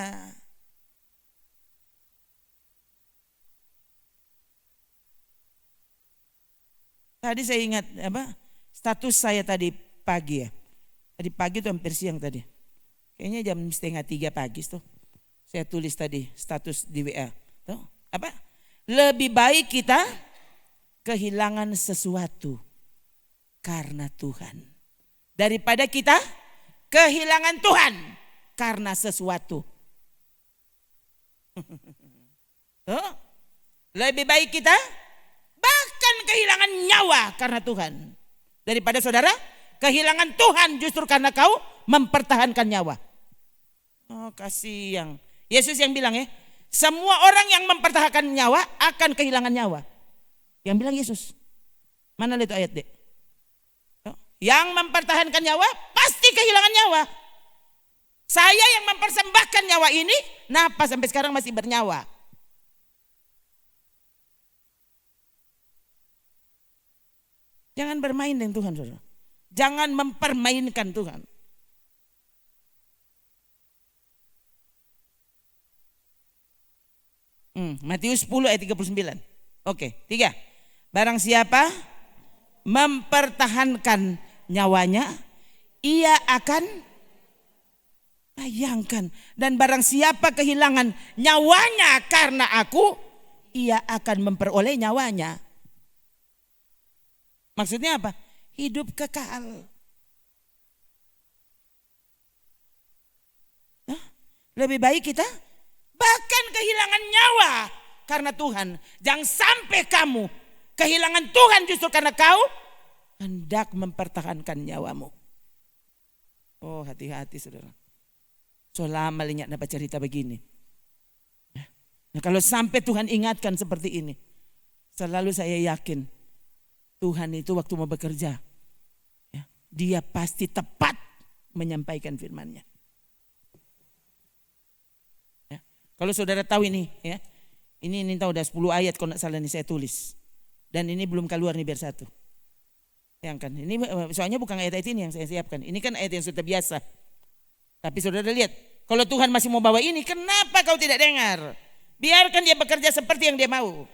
Tadi saya ingat status saya tadi pagi ya. Tadi pagi itu hampir siang tadi. Kayaknya jam 2:30 pagi tuh. Saya tulis tadi status di WA. Tuh, lebih baik kita kehilangan sesuatu karena Tuhan daripada kita kehilangan Tuhan karena sesuatu. Lebih baik kita bahkan kehilangan nyawa karena Tuhan daripada saudara kehilangan Tuhan justru karena kau mempertahankan nyawa. Oh kasihan. Yesus yang bilang ya, semua orang yang mempertahankan nyawa akan kehilangan nyawa. Yang bilang Yesus. Mana itu ayat dek? Yang mempertahankan nyawa pasti kehilangan nyawa. Saya yang mempersembahkan nyawa ini, kenapa sampai sekarang masih bernyawa? Jangan bermain dengan Tuhan, saudara. Jangan mempermainkan Tuhan. Matius 10 ayat 39. Oke, 3. Barang siapa mempertahankan nyawanya, ia akan bayangkan. Dan barang siapa kehilangan nyawanya karena aku, ia akan memperoleh nyawanya. Maksudnya apa? Hidup kekal. Lebih baik kita bahkan kehilangan nyawa karena Tuhan. Jangan sampai kamu kehilangan Tuhan justru karena kau hendak mempertahankan nyawamu. Oh, hati-hati saudara. So lama ingat dapat cerita begini. Nah, kalau sampai Tuhan ingatkan seperti ini, selalu saya yakin Tuhan itu waktu mau bekerja, ya, dia pasti tepat menyampaikan firman-Nya. Ya. Kalau saudara tahu ini, ya, ini tahu udah 10 ayat kalau tidak salah ini saya tulis. Dan ini belum keluar nih biar satu. Yang kan, ini soalnya bukan ayat-ayat ini yang saya siapkan. Ini kan ayat yang sudah biasa. Tapi saudara lihat, kalau Tuhan masih mau bawa ini, kenapa kau tidak dengar? Biarkan dia bekerja seperti yang dia mau.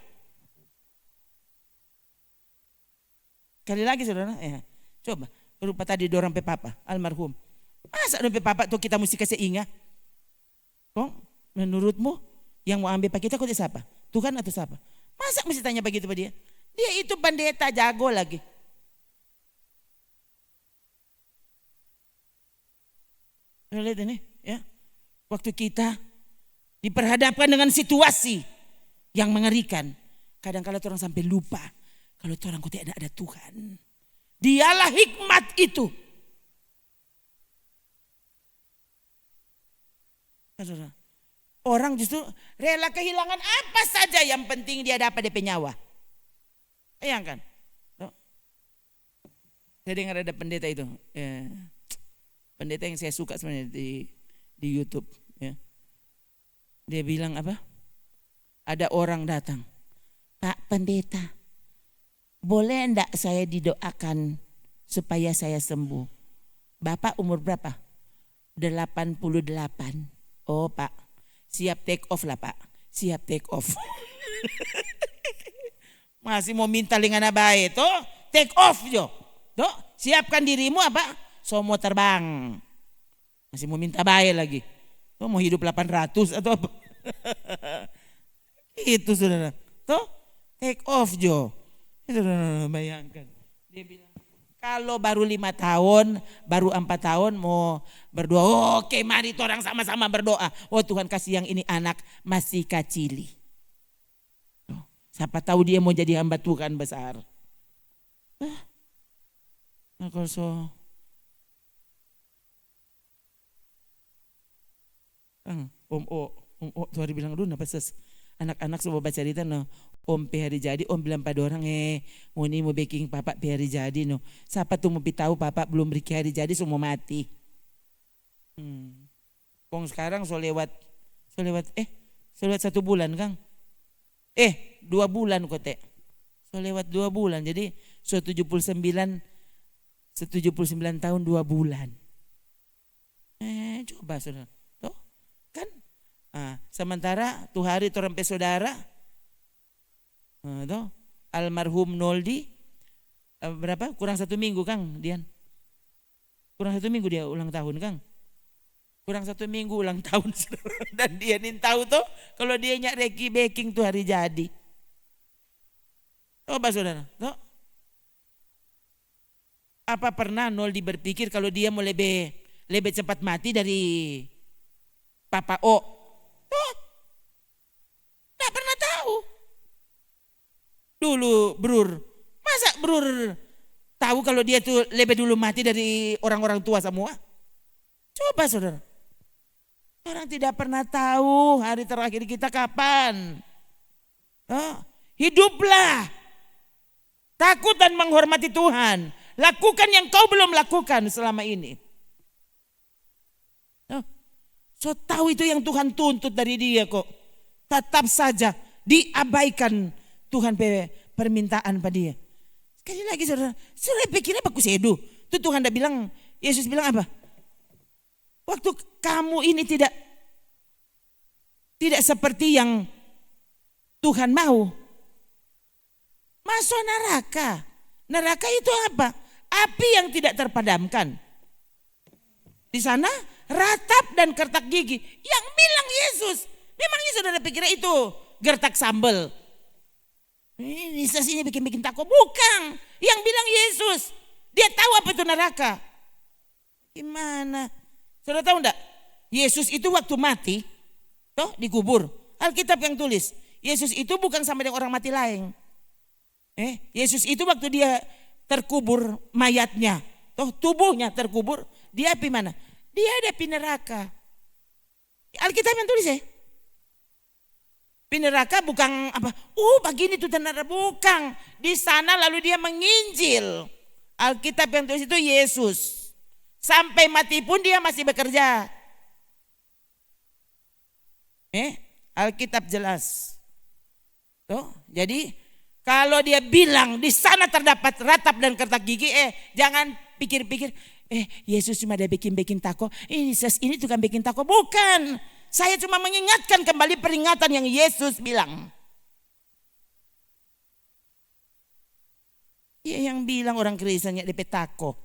Kali lagi saudara, coba berupa tadi dorang pe papa almarhum. Masa dorang pe papa tuh kita mesti kasih ingat? Kok menurutmu yang mau ambil pak kita kok siapa? Tuhan atau siapa? Masa mesti tanya begitu pada dia? Dia itu pendeta jago lagi. Lihat ini, ya. Waktu kita diperhadapkan dengan situasi yang mengerikan, kadang-kadang orang sampai lupa kalau orang kok tidak ada Tuhan. Dialah hikmat itu. Orang justru rela kehilangan apa saja yang penting dia dapat DP nyawa. Bayangkan. Saya dengar ada pendeta itu. Pendeta yang saya suka sebenarnya di YouTube, ya. Dia bilang apa? Ada orang datang, Pak Pendeta, boleh enggak saya didoakan supaya saya sembuh? Bapak umur berapa? 88. Oh Pak, siap take off lah Pak, siap take off. Masih mau minta lingana baik, toh take off jo, toh siapkan dirimu apa? So mau terbang, masih mau minta baik lagi. Tuh mau hidup 800 atau apa? Itu saudara. Tuh take off Jo. Itu bayangkan. Dia bilang kalau baru 5 tahun, baru 4 tahun mau berdoa. Oke mari orang sama-sama berdoa. Oh Tuhan kasih yang ini anak masih kacili. Siapa tahu dia mau jadi hamba Tuhan besar. Nah kalau so Om O tuh hari bilang dulu napa ses anak-anak semua baca cerita no Om pe hari jadi Om bilang pada orang mau ini mau baking papa pe hari jadi no siapa tuh mau tahu papa belum beri hari jadi semua mati. Kong sekarang so lewat 1 bulan Kang 2 bulan kok teh so lewat 2 bulan jadi so 79 tahun 2 bulan. Coba saudara. Sementara tuh hari orang pe saudara almarhum Noldi berapa kurang 1 minggu Kang Dian, kurang 1 minggu dia ulang tahun Kang, kurang 1 minggu ulang tahun. Dan dia nih tahu tuh kalau dia nyak reki baking tuh hari jadi. Coba saudara tuh apa pernah Noldi berpikir kalau dia mau lebih cepat mati dari Papa O? Nggak pernah tahu. Dulu Brur, masa Brur tahu kalau dia tuh lebih dulu mati dari orang-orang tua semua? Coba saudara. Orang tidak pernah tahu hari terakhir kita kapan. Hiduplah. Takut dan menghormati Tuhan. Lakukan yang kau belum lakukan selama ini. So tahu itu yang Tuhan tuntut dari dia kok. Tetap saja diabaikan Tuhan permintaan pada dia. Sekali lagi saudara pikirnya bagus edu. Itu Tuhan dah bilang, Yesus bilang apa? Waktu kamu ini tidak seperti yang Tuhan mau, masuk neraka. Neraka itu apa? Api yang tidak terpadamkan. Di sana ratap dan gertak gigi yang bilang Yesus. Memangnya saudara pikir itu gertak sambal? Ini sini bikin takut. Bukan. Yang bilang Yesus. Dia tahu apa itu neraka. Gimana? Saudara tahu enggak? Yesus itu waktu mati, toh dikubur. Alkitab yang tulis. Yesus itu bukan sama dengan orang mati lain. Yesus itu waktu dia terkubur mayatnya, toh tubuhnya terkubur, dia api mana? Dia ada api neraka. Alkitab yang tulis ya. Api neraka bukan apa? Begini tuh neraka, bukan. Di sana lalu dia menginjil. Alkitab yang tulis itu Yesus. Sampai mati pun dia masih bekerja. Alkitab jelas. Tuh, jadi kalau dia bilang di sana terdapat ratap dan kertak gigi, jangan pikir-pikir, Yesus cuma ada bikin tako. Ini tukang bikin tako. Bukan. Saya cuma mengingatkan kembali peringatan yang Yesus bilang. Ya, yang bilang orang Kristen ya DP tako.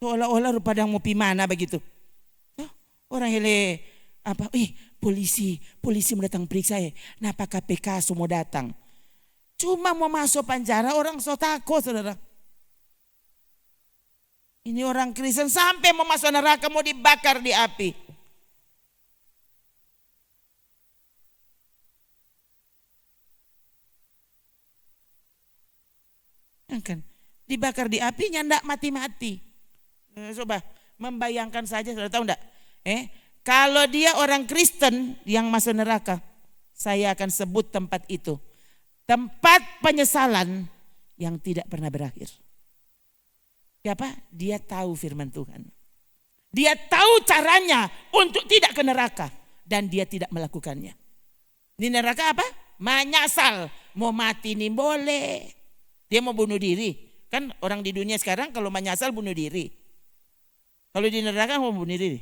Seolah-olah padang mau pi mana begitu. Orang hele apa? Polisi mau datang periksa Napa KPK semua datang? Cuma mau masuk penjara orang so takut, saudara. Ini orang Kristen sampai mau masuk neraka, mau dibakar di api. Kan dibakar di api nyandak mati-mati. Coba membayangkan saja, saudara tahu enggak? Kalau dia orang Kristen yang masuk neraka, saya akan sebut tempat itu tempat penyesalan yang tidak pernah berakhir. Siapa? Dia tahu firman Tuhan. Dia tahu caranya untuk tidak ke neraka dan dia tidak melakukannya. Di neraka apa? Menyesal. Mau mati nih boleh. Dia mau bunuh diri. Kan orang di dunia sekarang kalau menyesal bunuh diri. Kalau di neraka mau bunuh diri.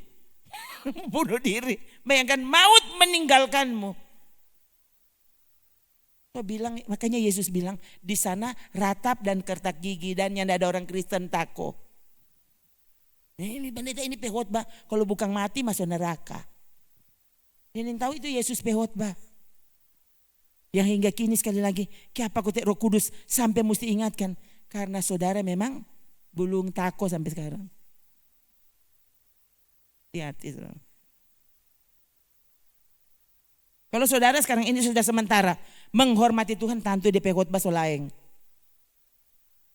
Bunuh diri. Bayangkan maut meninggalkanmu. Makanya Yesus bilang di sana ratap dan kertak gigi dan yang ada orang Kristen tako. Ini pendeta ini pehotbah. Kalau bukan mati masuk neraka. Ini tahu itu Yesus pehotbah. Yang hingga kini sekali lagi, kenapa kau Roh Kudus sampai mesti ingatkan? Karena saudara memang belum tako sampai sekarang. Hati-hati. Kalau saudara sekarang ini sudah sementara menghormati Tuhan, tentu DP khotbah solaeng.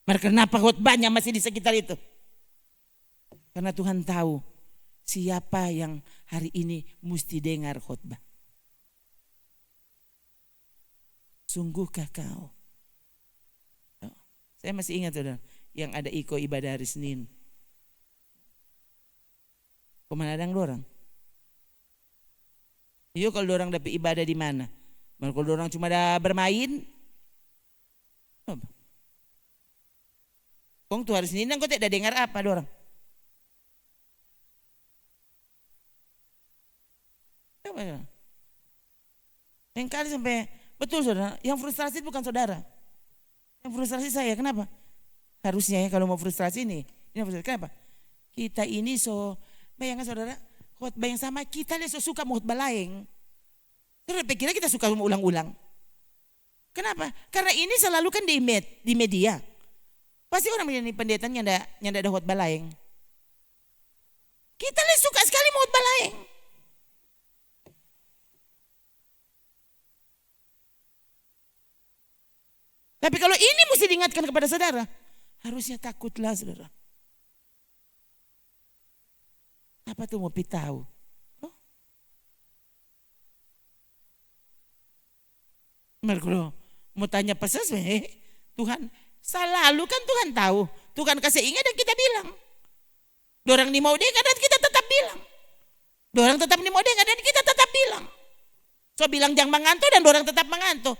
Kenapa khotbahnya masih di sekitar itu? Karena Tuhan tahu siapa yang hari ini mesti dengar khotbah. Sungguhkah kau? Saya masih ingat saudara, yang ada iko ibadah hari Senin. Kemana ada orang? Yuk kalau orang dapat ibadah di mana? Kalau orang cuma ada bermain, kong tuh hari Senin kau tidak dengar apa orang? Yang kali sampai betul saudara, yang frustrasi bukan saudara, yang frustrasi saya. Kenapa? Harusnya ya kalau mau frustrasi ini frustrasi. Kenapa? Kita ini bayangkan saudara, khotbah yang sama kita lihat suka mau khotbah lain. Saudara pikirnya kita suka ulang-ulang. Kenapa? Karena ini selalu kan di media. Pasti orang menjadi pendeta yang ada khotbah lain. Kita lihat suka sekali mau khotbah lain. Tapi kalau ini mesti diingatkan kepada saudara, harusnya takutlah saudara. Apa tuh mau tahu? Kalau mau tanya pesan, Tuhan selalu kan Tuhan tahu. Tuhan kasih ingat dan kita bilang. Dorang ni mau dengar dan kita tetap bilang. Dorang tetap ni mau dengar dan kita tetap bilang. So bilang jangan mengantuk dan dorang tetap mengantuk.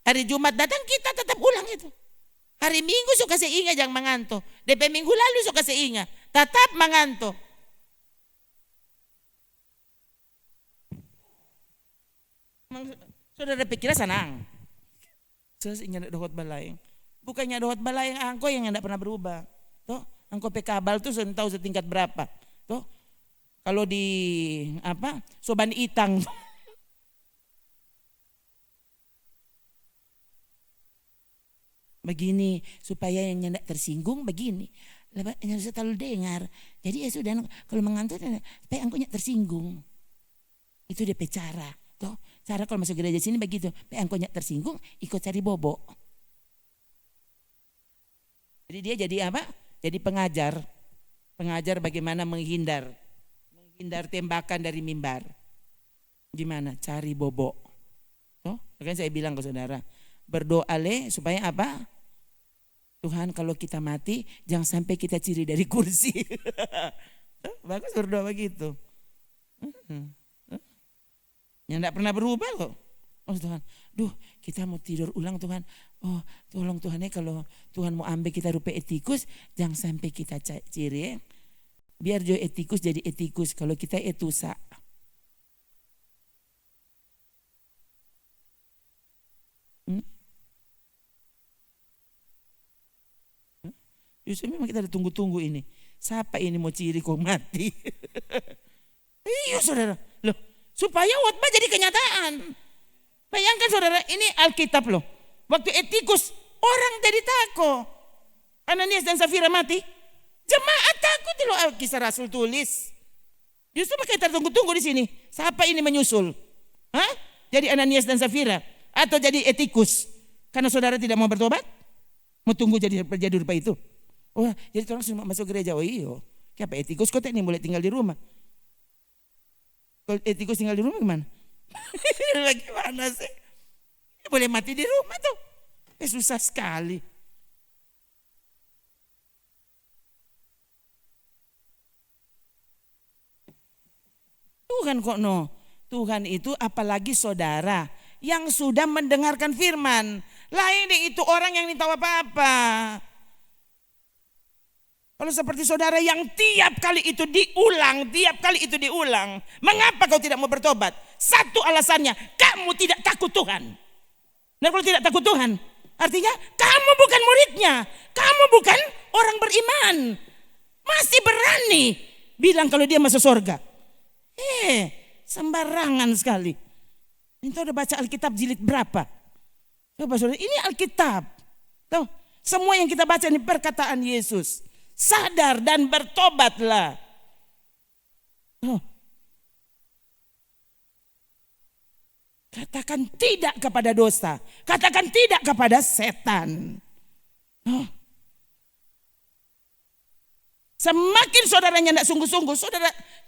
Hari Jumat datang kita tetap ulang itu. Hari Minggu suka seingat jangan mengantuk. DP minggu lalu suka seingat. Tetap mengantuk. Saudara pikirnya senang. Saya ingat dohot balayang. Bukannya dohot balayang angko yang tidak pernah berubah. Tuh, angko pekabal tuh sudah tahu setingkat berapa. Tuh, kalau di Soban Itang. Begini supaya yang tidak tersinggung begini. Yang harus terlalu dengar. Jadi ya sudah kalau mengantuk supaya angkonya tersinggung. Itu dia cara. Toh, Cara kalau masuk gereja sini begitu. Engkau tersinggung, ikut cari bobo. Jadi dia jadi apa? Jadi pengajar. Pengajar bagaimana menghindar tembakan dari mimbar. Gimana? Cari bobo. Makanya saya bilang ke saudara, berdoa supaya apa? Tuhan, kalau kita mati jangan sampai kita ciri dari kursi. Bagus berdoa begitu. Yang tidak pernah berubah kok. Oh Tuhan, kita mau tidur ulang Tuhan. Oh tolong Tuhan kalau Tuhan mau ambil kita rupa etikus, jangan sampai kita ciri. Biar jo etikus jadi etikus, kalau kita etusa. Justru memang kita ada tunggu-tunggu ini. Siapa ini mau ciri kok mati? Iya saudara. Loh, supaya khotbah jadi kenyataan. Bayangkan saudara, ini Alkitab loh. Waktu etikus, orang jadi takut. Ananias dan Safira mati. Jemaat takut loh, Kisah Rasul tulis. Justru kita tunggu-tunggu di sini. Siapa ini menyusul? Hah? Jadi Ananias dan Safira atau jadi etikus? Karena saudara tidak mau bertobat? Mau tunggu jadi rupa itu? Oh, jadi orang semua masuk gereja. Oh iya. Kenapa etikus kok ini boleh tinggal di rumah? Kalau etikus tinggal di rumah gimana? Bagaimana sih? Boleh mati di rumah tuh. Susah sekali. Tuhan kok Tuhan itu apalagi saudara yang sudah mendengarkan firman. Lain itu orang yang tahu apa-apa. Kalau seperti saudara yang tiap kali itu diulang, mengapa kau tidak mau bertobat? Satu alasannya, kamu tidak takut Tuhan. Nah kalau tidak takut Tuhan, artinya kamu bukan muridnya, kamu bukan orang beriman. Masih berani bilang kalau dia masuk surga. Sembarangan sekali. Ini udah baca Alkitab jilid berapa? Coba saudara, ini Alkitab. Tuh, semua yang kita baca ini perkataan Yesus. Sadar dan bertobatlah. Katakan tidak kepada dosa. Katakan tidak kepada setan. Semakin saudaranya tidak sungguh-sungguh,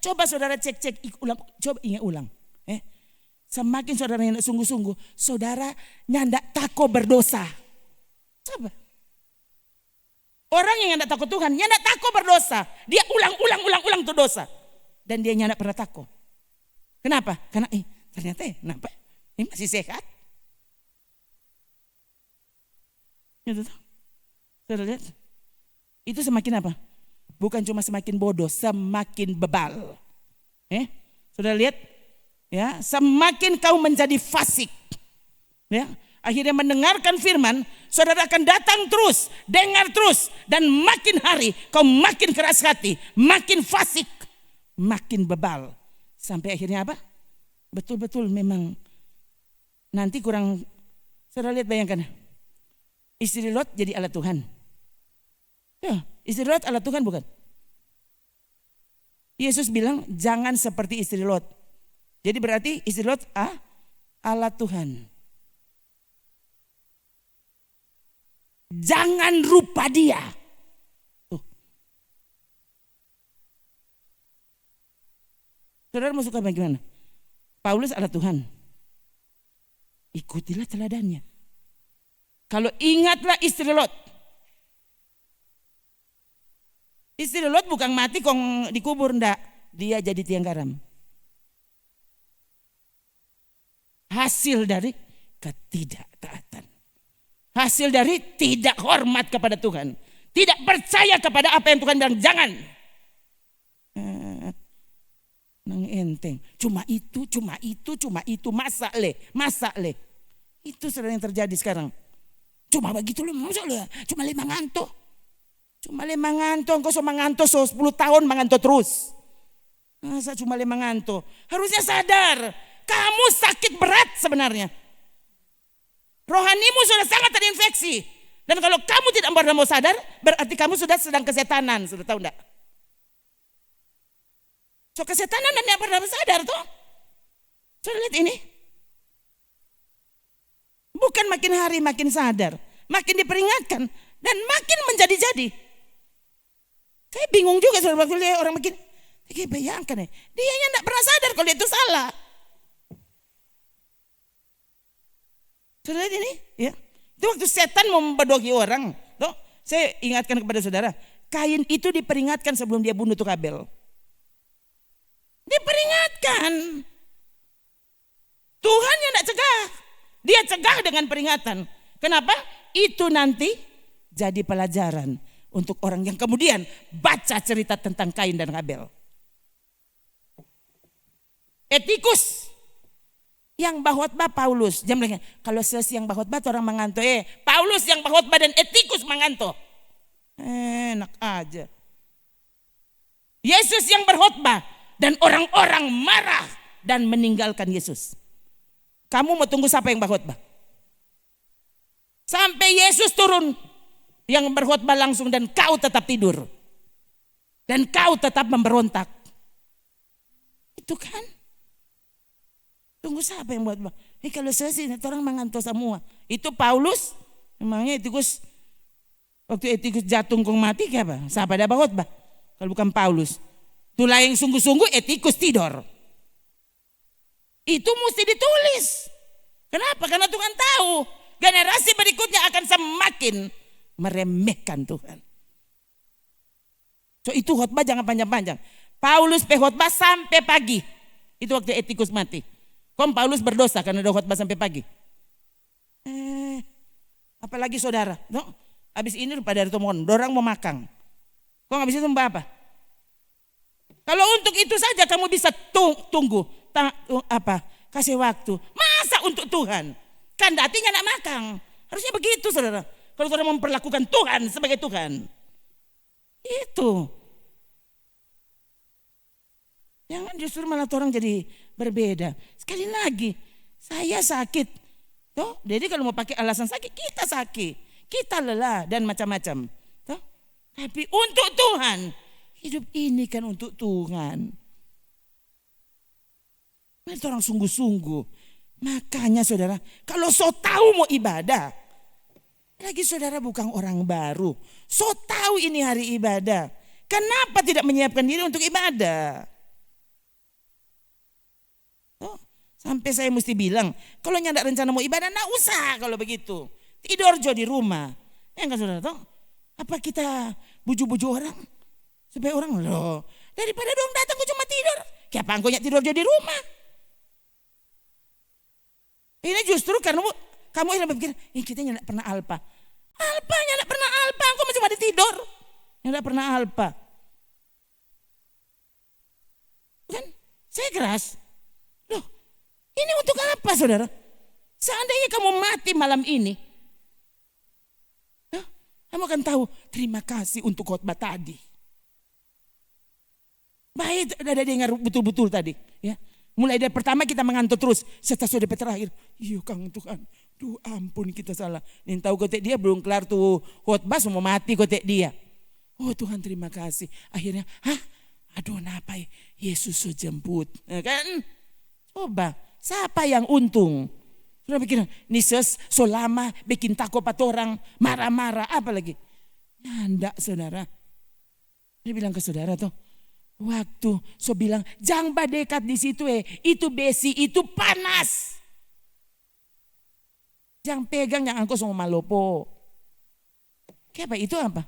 coba saudara cek ulang, coba ingat ulang. Semakin saudaranya tidak sungguh-sungguh, saudaranya tidak takut berdosa. Coba. Orang yang tidak takut Tuhan, yang tidak takut berdosa, dia ulang tuh dosa, dan dia tidak pernah takut. Kenapa? Karena ternyata kenapa? Ini masih sehat. Gitu tuh. Saudara lihat? Itu semakin apa? Bukan cuma semakin bodoh, semakin bebal. Saudara lihat? Ya, semakin kau menjadi fasik. Ya, akhirnya mendengarkan firman, saudara akan datang terus, dengar terus, dan makin hari kau makin keras hati, makin fasik, makin bebal. Sampai akhirnya apa? Betul-betul memang nanti kurang. Saudara lihat, bayangkan. Istri Lot jadi alat Tuhan. Ya, istri Lot alat Tuhan bukan? Yesus bilang jangan seperti istri Lot. Jadi berarti istri Lot alat Tuhan. Jangan rupa dia. Saudara mau suka bagaimana? Paulus alat Tuhan. Ikutilah teladannya. Kalau ingatlah istri Lot. Istri Lot bukan mati kong dikubur, ndak. Dia jadi tiang garam. Hasil dari ketidaktaatan. Hasil dari tidak hormat kepada Tuhan. Tidak percaya kepada apa yang Tuhan bilang. Jangan. Nang enteng. Cuma itu. Masa le. Itu sedang yang terjadi sekarang. Cuma begitu loh. Cuma lima ngantuk. Engkau cuma ngantuk 10 tahun mengantuk terus. Masa cuma lima ngantuk. Harusnya sadar. Kamu sakit berat sebenarnya. Rohanimu sudah sangat terinfeksi. Dan kalau kamu tidak pernah mau sadar, berarti kamu sudah sedang kesetanan. Sudah tahu enggak? So kesetanan dan tidak pernah sadar tuh. Sudah lihat ini. Bukan makin hari makin sadar, makin diperingatkan dan makin menjadi-jadi. Saya bingung juga waktu lihat orang makin, bayangkan ya, dia tidak pernah sadar kalau dia itu salah. Saudara ini, ya, itu waktu setan mau membodohi orang, toh, saya ingatkan kepada saudara, Kain itu diperingatkan sebelum dia bunuh tuh Habel. Diperingatkan. Tuhan yang tidak cegah, dia cegah dengan peringatan. Kenapa? Itu nanti jadi pelajaran untuk orang yang kemudian baca cerita tentang Kain dan Habel. Etikus yang bahotbah Paulus. Dia bilang, kalau sesi yang bahotbah orang menganto. Paulus yang bahotbah dan Etikus menganto. Enak aja. Yesus yang berkhotbah dan orang-orang marah dan meninggalkan Yesus. Kamu mau tunggu siapa yang berkhotbah? Sampai Yesus turun yang berkhotbah langsung dan kau tetap tidur. Dan kau tetap memberontak. Itu kan. Tunggu siapa yang buat? Kalau selesai orang mengantuk semua. Itu Paulus, memangnya Etikus waktu Etikus jatuh kong mati apa? Siapa ada khotbah? Kalau bukan Paulus. Itulah yang sungguh-sungguh Etikus tidur. Itu mesti ditulis. Kenapa? Karena Tuhan tahu generasi berikutnya akan semakin meremehkan Tuhan. So itu khotbah jangan panjang-panjang. Paulus khotbah sampai pagi. Itu waktu Etikus mati. Paulus berdosa karena ada khotbah sampai pagi. Apalagi saudara, no? Habis ini pada hari mohon, dorang mau makan. Kok habis itu mbak apa? Kalau untuk itu saja kamu bisa tunggu, kasih waktu. Masa untuk Tuhan? Kan artinya nak makan. Harusnya begitu saudara. Kalau saudara memperlakukan Tuhan sebagai Tuhan. Itu. Jangan justru malah orang jadi berbeda. Sekali lagi, saya sakit. Toh, jadi kalau mau pakai alasan sakit, kita sakit. Kita lelah dan macam-macam. Toh? Tapi untuk Tuhan, hidup ini kan untuk Tuhan. Itu orang sungguh-sungguh. Makanya saudara, kalau so tahu mau ibadah, lagi saudara bukan orang baru. So tahu ini hari ibadah. Kenapa tidak menyiapkan diri untuk ibadah? Oh, sampai saya mesti bilang, kalau nyandak rencana mau ibadah, nggak usah kalau begitu. Tidur aja di rumah. Ya kan saudara, toh? Apa kita buju-buju orang? Supaya orang loh, daripada dong datang kok cuma tidur. Kayak pangkonya tidur aja di rumah. Ini justru karena kamu yang berpikir, kita nggak pernah alpa. Alpa nggak pernah alpa, aku cuma di tidur. Nggak pernah alpa. Kan? Saya keras. Loh, ini untuk apa saudara? Seandainya kamu mati malam ini, kamu akan tahu terima kasih untuk khotbah tadi. Baik, ada dengar betul-betul tadi. Ya, mulai dari pertama kita mengantuk terus, setelah sudah terakhir. Iya Kang Tuhan, duh ampun kita salah. Nih tahu kotek dia belum kelar tuh khotbah semua mati kotek dia. Oh Tuhan terima kasih. Akhirnya, aduh napa Yesus so jemput, ya kan? Coba, siapa yang untung? Sudah pikir, Nisus so lama bikin takut orang marah-marah, apa lagi? Nyandak saudara. Dia bilang ke saudara tuh, waktu so bilang jangan dekat di situ itu besi itu panas. Jangan pegang yang angkut sama malopo. Kayak apa itu apa?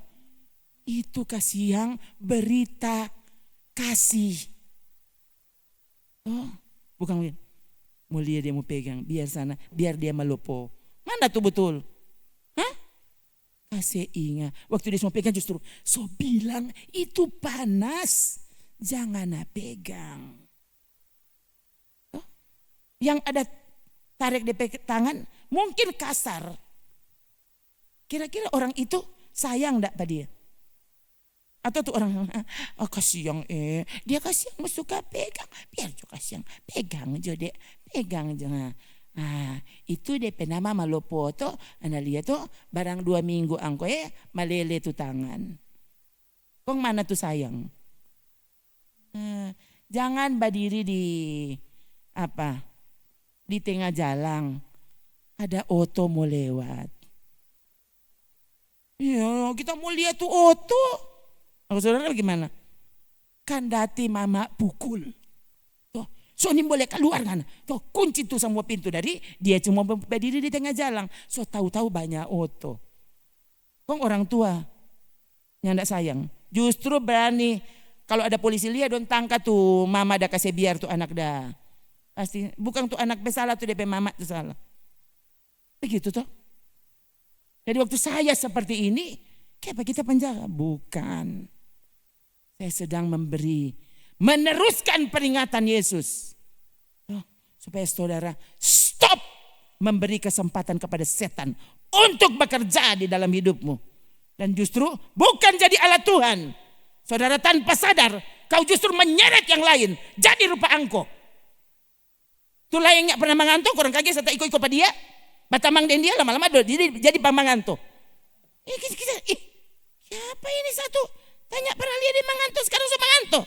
Itu kasih yang berita kasih. Oh, bukan mungkin. Mulia dia mau pegang, biar sana, biar dia malopo. Mana tuh betul? Hah? Kasih ingat, waktu dia mau pegang justru so bilang itu panas, jangan pegang. Oh? Yang ada tarik di tangan mungkin kasar. Kira-kira orang itu sayang enggak pada dia? Atau tuh orang kasihan dia kasihan suka pegang, biar juga kasihan pegang aja dek, pegang aja. Itu DP nama malopo to, anda lihat tuh barang 2 minggu angko malele tuh tangan. Kong mana tuh sayang? Jangan berdiri di tengah jalan. Ada oto mau lewat. Iya, kita mau lihat tuh oto. Aku saudara bagaimana? Kandati mama pukul. Tuh, Sony boleh keluar kan? Tuh, kunci tuh semua pintu dari dia cuma berdiri di tengah jalan. So tahu-tahu banyak oto. Kong orang tua yang enggak sayang. Justru berani kalau ada polisi lihat don tangka tuh mama dah kasih biar tuh anak dah. Pasti bukan tuh anak bersalah tuh DP mama tuh salah. Begitu toh. Jadi waktu saya seperti ini, kenapa kita penjara? Bukan. Saya sedang meneruskan peringatan Yesus. Supaya saudara stop memberi kesempatan kepada setan untuk bekerja di dalam hidupmu. Dan justru bukan jadi alat Tuhan. Saudara tanpa sadar, kau justru menyeret yang lain. Jadi rupa angko. Itulah yang pernah mengantuk, orang kaget saya ikut pada dia. Batamang dan dia lama-lama jadi pamanganto. Siapa ini satu? Tanya pernah lihat dia mengantuk, sekarang saya mengantuk.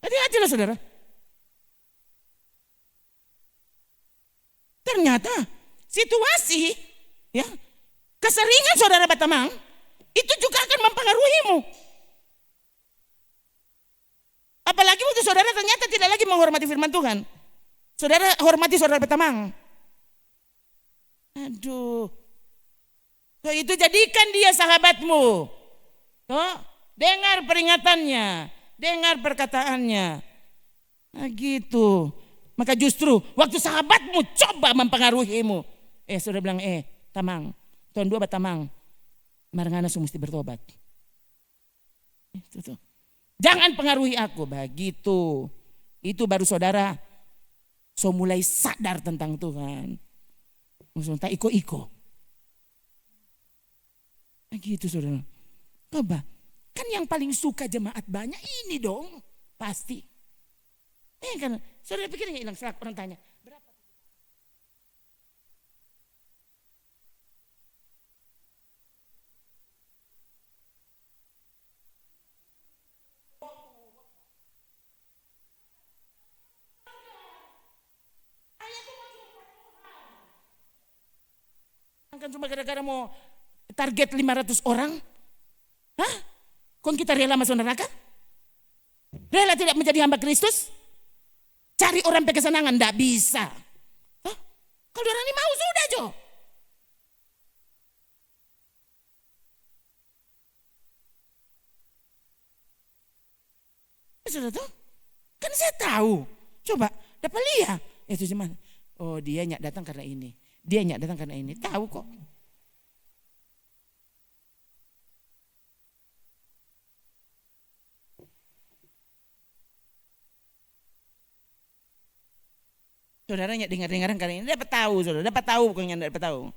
Hati-hatilah saudara. Ternyata situasi, ya, keseringan saudara batamang itu juga akan mempengaruhimu. Apalagi waktu saudara ternyata tidak lagi menghormati firman Tuhan. Saudara hormati saudara batamang. Aduh. So, itu jadikan dia sahabatmu. Dengar peringatannya, dengar perkataannya. Nah gitu. Maka justru waktu sahabatmu coba mempengaruhimu. Saudara bilang, tamang, tahun 2 batamang. Marangana mesti bertobat. Itu tuh. Jangan pengaruhi aku, begitu. Itu baru saudara so mulai sadar tentang Tuhan. Maksudnya tak iko-iko. Begitu saudara. Coba, kan yang paling suka jemaat banyak ini dong. Pasti. Kan, saudara pikir nggak hilang selak orang tanya. Berapa? Kan cuma gara-gara mau target 500 orang? Hah? Kok kita rela masuk neraka? Rela tidak menjadi hamba Kristus? Cari orang kesenangan, tidak bisa. Hah? Kalau orang ini mau sudah Jo. Sudah tuh? Kan saya tahu. Coba, dapat lihat. Itu gimana? Oh dia nyak datang karena ini. Dia nyak datang karena ini. Tahu kok. Saudara nyak dengar-dengaran karena ini dapat tahu, saudara. Dapat tahu bukan dapat tahu.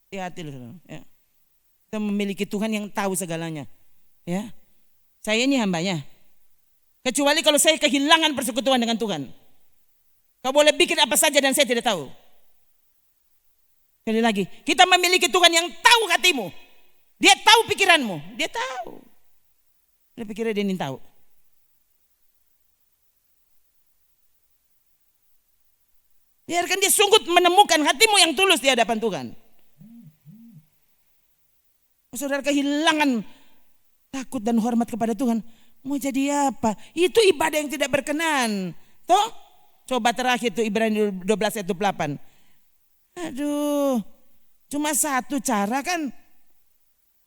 Hati-hati loh, saudara. Ya. Kita memiliki Tuhan yang tahu segalanya. Ya. Saya ini hambanya. Kecuali kalau saya kehilangan persekutuan dengan Tuhan. Kau boleh bikin apa saja dan saya tidak tahu. Sekali lagi, kita memiliki Tuhan yang tahu hatimu. Dia tahu pikiranmu. Dia tahu. Dia pikirnya dia ingin tahu. Biarkan dia sungguh menemukan hatimu yang tulus di hadapan Tuhan. Saudara kehilangan takut dan hormat kepada Tuhan. Mau jadi apa? Itu ibadah yang tidak berkenan. Toh? Coba terakhir tuh Ibrani 12 ayat 8. Aduh. Cuma satu cara kan.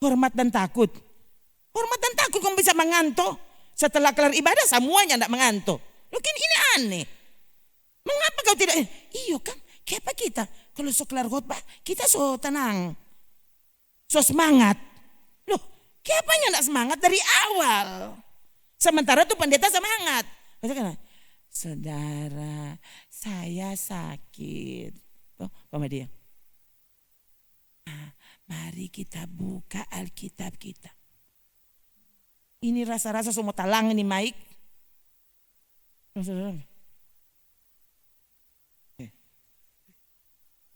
Hormat dan takut. Hormat dan takut kamu bisa mengantuk. Setelah kelar ibadah semuanya tidak mengantuk. Mungkin ini aneh. Mengapa kau tidak? Iyo kan. Kenapa kita? Kalau so kelar khotbah kita so tenang. So semangat. Loh. Kenapa tidak semangat dari awal? Sementara tuh pendeta semangat. Katakan, saudara, saya sakit. Tuh, sama dia. Nah, mari kita buka Alkitab kita. Ini rasa-rasa semua talang ini Mike. Saudara.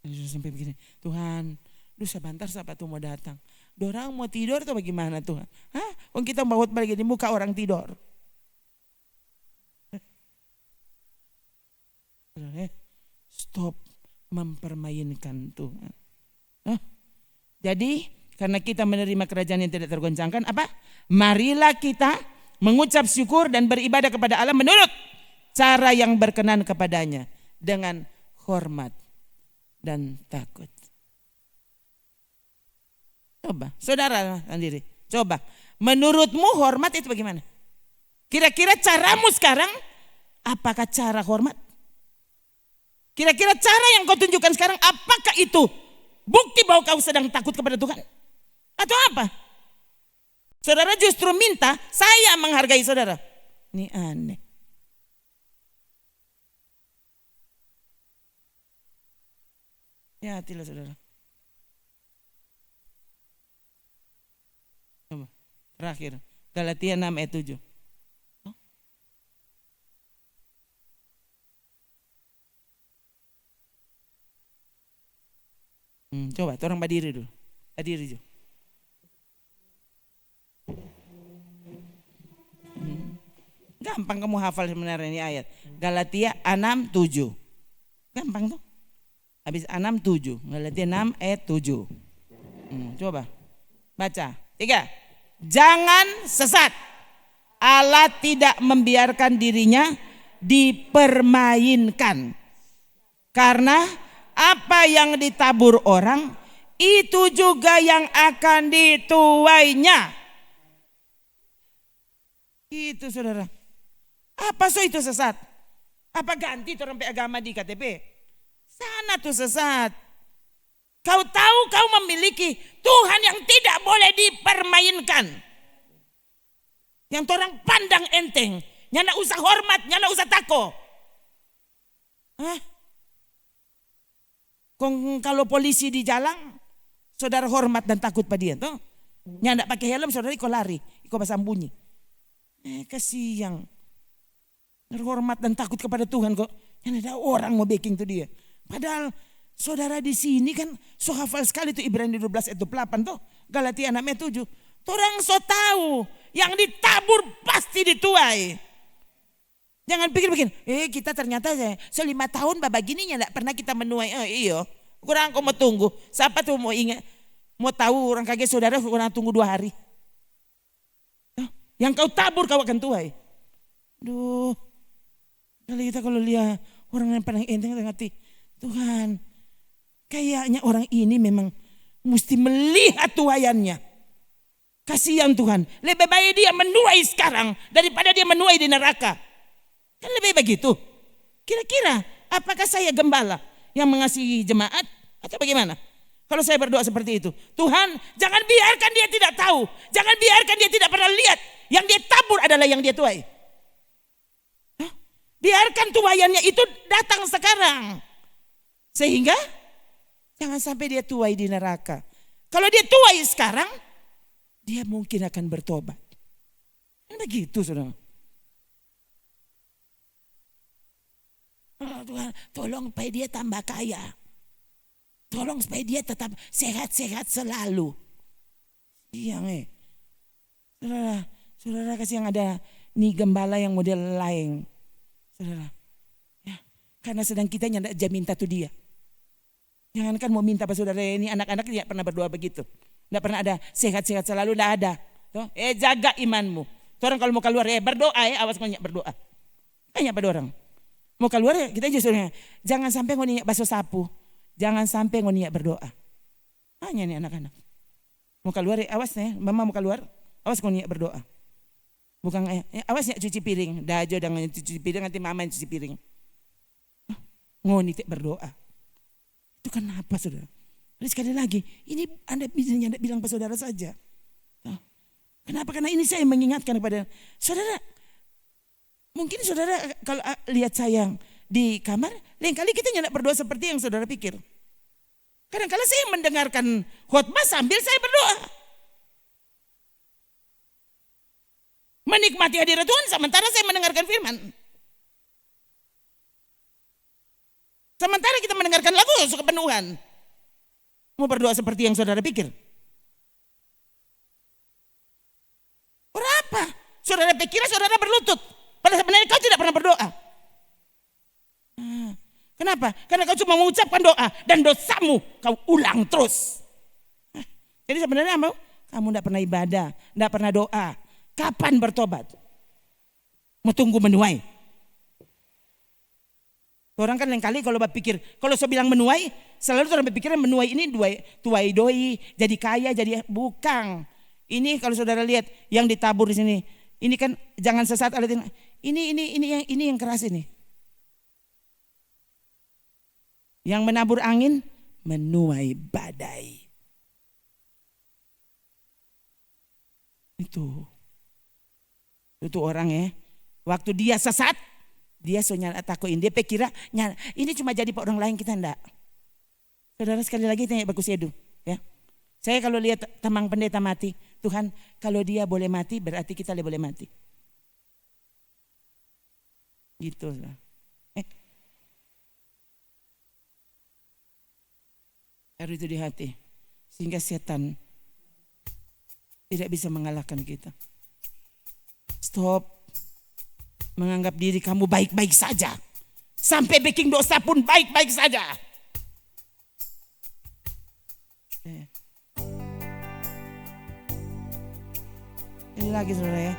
Sampai begini, Tuhan, lu sebentar siapa tuh mau datang. Dorang mau tidur atau bagaimana Tuhan? Hah? Oh kita bawa balik di muka orang tidur. Stop mempermainkan Tuhan. Jadi karena kita menerima kerajaan yang tidak tergoncangkan, apa? Marilah kita mengucap syukur dan beribadah kepada Allah menurut cara yang berkenan kepadanya dengan hormat dan takut. Coba, saudara sendiri, coba. Menurutmu hormat itu bagaimana? Kira-kira caramu sekarang, apakah cara hormat? Kira-kira cara yang kau tunjukkan sekarang, apakah itu bukti bahwa kau sedang takut kepada Tuhan? Atau apa? Saudara justru minta saya menghargai saudara. Ini aneh. Ya hatilah saudara. Coba. Terakhir. Galatia 6 ayat 7. Coba, orang berdiri dulu. Berdiri dulu. Gampang kamu hafal sebenarnya ini ayat. Galatia 6, 7. Gampang tuh. Habis 6, 7. Galatia 6 ayat 7. Coba. Baca. 3. Jangan sesat. Allah tidak membiarkan dirinya dipermainkan. Karena apa yang ditabur orang, itu juga yang akan dituainya. Itu saudara. Apa so itu sesat? Apa ganti orang agama di KTP? Sana tuh sesat. Kau tahu kau memiliki Tuhan yang tidak boleh dipermainkan. Yang orang pandang enteng. Nyana usah hormat, nyana usah tako. Kalau polisi di jalan, saudara hormat dan takut pada dia. Tuh. Nyana pakai helm, saudara ikut lari, ikut bersembunyi. Kasihan. Hormat dan takut kepada Tuhan kok. Nyana ada orang mau backing tuh dia. Padahal saudara di sini kan so hafal sekali tuh Ibrani 12 ayat 8 tuh. Galatia 6 ayat 7. Orang so tahu yang ditabur pasti dituai. Jangan pikir-pikir, kita ternyata 5 tahun babak gininya enggak pernah kita menuai. Iyo. Kurang kau mau tunggu. Siapa tuh mau ingat? Mau tahu orang kaget saudara kurang tunggu 2 hari. Yang kau tabur kau akan tuai. Duh. Kalau kita lihat orang yang paling enteng hati, Tuhan, kayaknya orang ini memang mesti melihat tuaiannya. Kasihan Tuhan, lebih baik dia menuai sekarang daripada dia menuai di neraka. Kan lebih begitu. Kira-kira apakah saya gembala yang mengasihi jemaat atau bagaimana? Kalau saya berdoa seperti itu, Tuhan jangan biarkan dia tidak tahu, jangan biarkan dia tidak pernah lihat. Yang dia tabur adalah yang dia tuai. Biarkan tuaiannya itu datang sekarang. Sehingga jangan sampai dia tuai di neraka. Kalau dia tuai sekarang, dia mungkin akan bertobat. Kan begitu saudara. Tuhan, tolong supaya dia tambah kaya. Tolong supaya dia tetap sehat-sehat selalu. Iya Saudara kasih yang ada nih gembala yang model lain. Saudara, ya, karena sedang kita nyandak minta tuh dia. Jangankan mau minta pada saudara ini anak-anak tidak pernah berdoa begitu. Tidak pernah ada sehat-sehat selalu, tidak ada. Tuh, jaga imanmu. Orang kalau mau keluar berdoa awas kau berdoa. Tanya pada orang. Mau keluar kita justru jangan sampai kau niat basuh sapu. Jangan sampai kau niat berdoa. Tanya nih anak-anak. Mau keluar awas mama mau keluar, awas kau niat berdoa. Bukan awas ya cuci piring, dah aja dengan cuci piring nanti mama yang cuci piring. Ngoni berdoa. Itu kenapa saudara? Jadi sekali lagi, ini Anda bilang pada saudara saja. Kenapa? Karena ini saya mengingatkan kepada saudara. Mungkin saudara kalau lihat saya di kamar, lain kali kita tidak berdoa seperti yang saudara pikir. Kadang-kadang saya mendengarkan khotbah sambil saya berdoa. Menikmati hadirat Tuhan sementara saya mendengarkan firman. Sementara kita mendengarkan lagu kepenuhan. Mau berdoa seperti yang saudara pikir? Berapa? Saudara pikir saudara berlutut. Padahal sebenarnya kau tidak pernah berdoa. Kenapa? Karena kau cuma mengucapkan doa dan dosamu kau ulang terus. Jadi sebenarnya apa? Kamu tidak pernah ibadah, tidak pernah doa. Kapan bertobat? Mau tunggu menuai. Orang kan lain kali kalau berpikir, kalau saya bilang menuai, selalu orang berpikirnya menuai ini tuai doi, jadi kaya, jadi bukan. Ini kalau saudara lihat yang ditabur di sini, ini kan jangan sesat alat ini yang keras ini. Yang menabur angin menuai badai. Itu orang ya. Waktu dia sesat, dia soalnya takuin. Dia pikir ini cuma jadi pak orang lain, kita enggak. Saudara sekali lagi tanya bagus Edu. Ya. Saya kalau lihat tamang pendeta mati, Tuhan kalau dia boleh mati berarti kita boleh mati. Gitu. Harus itu di hati. Sehingga setan tidak bisa mengalahkan kita. Stop menganggap diri kamu baik-baik saja. Sampai bikin dosa pun baik-baik saja. Ini lagi saudara ya.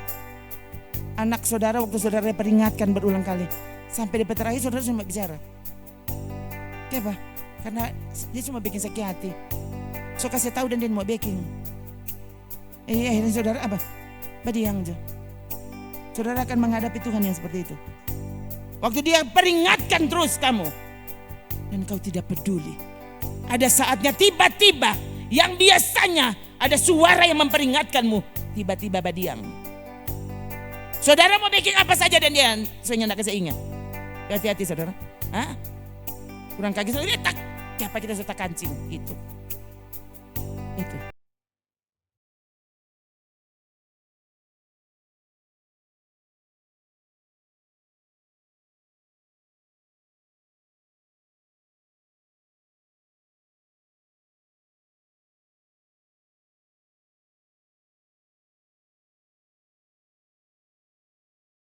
Anak saudara waktu saudara peringatkan berulang kali. Sampai di terakhir saudara cuma bicara. Kenapa? Karena dia cuma bikin sakit hati. So kasih tahu dan dia mau baking. Akhirnya saudara apa? Badiang aja. Saudara akan menghadapi Tuhan yang seperti itu. Waktu dia peringatkan terus kamu. Dan kau tidak peduli. Ada saatnya tiba-tiba yang biasanya ada suara yang memperingatkanmu. Tiba-tiba badiang. Saudara mau bikin apa saja dan dia soalnya tidak kasih ingat. Hati-hati saudara. Hah? Kurang kaki saudara tak. Apa kita serta kancing. Itu.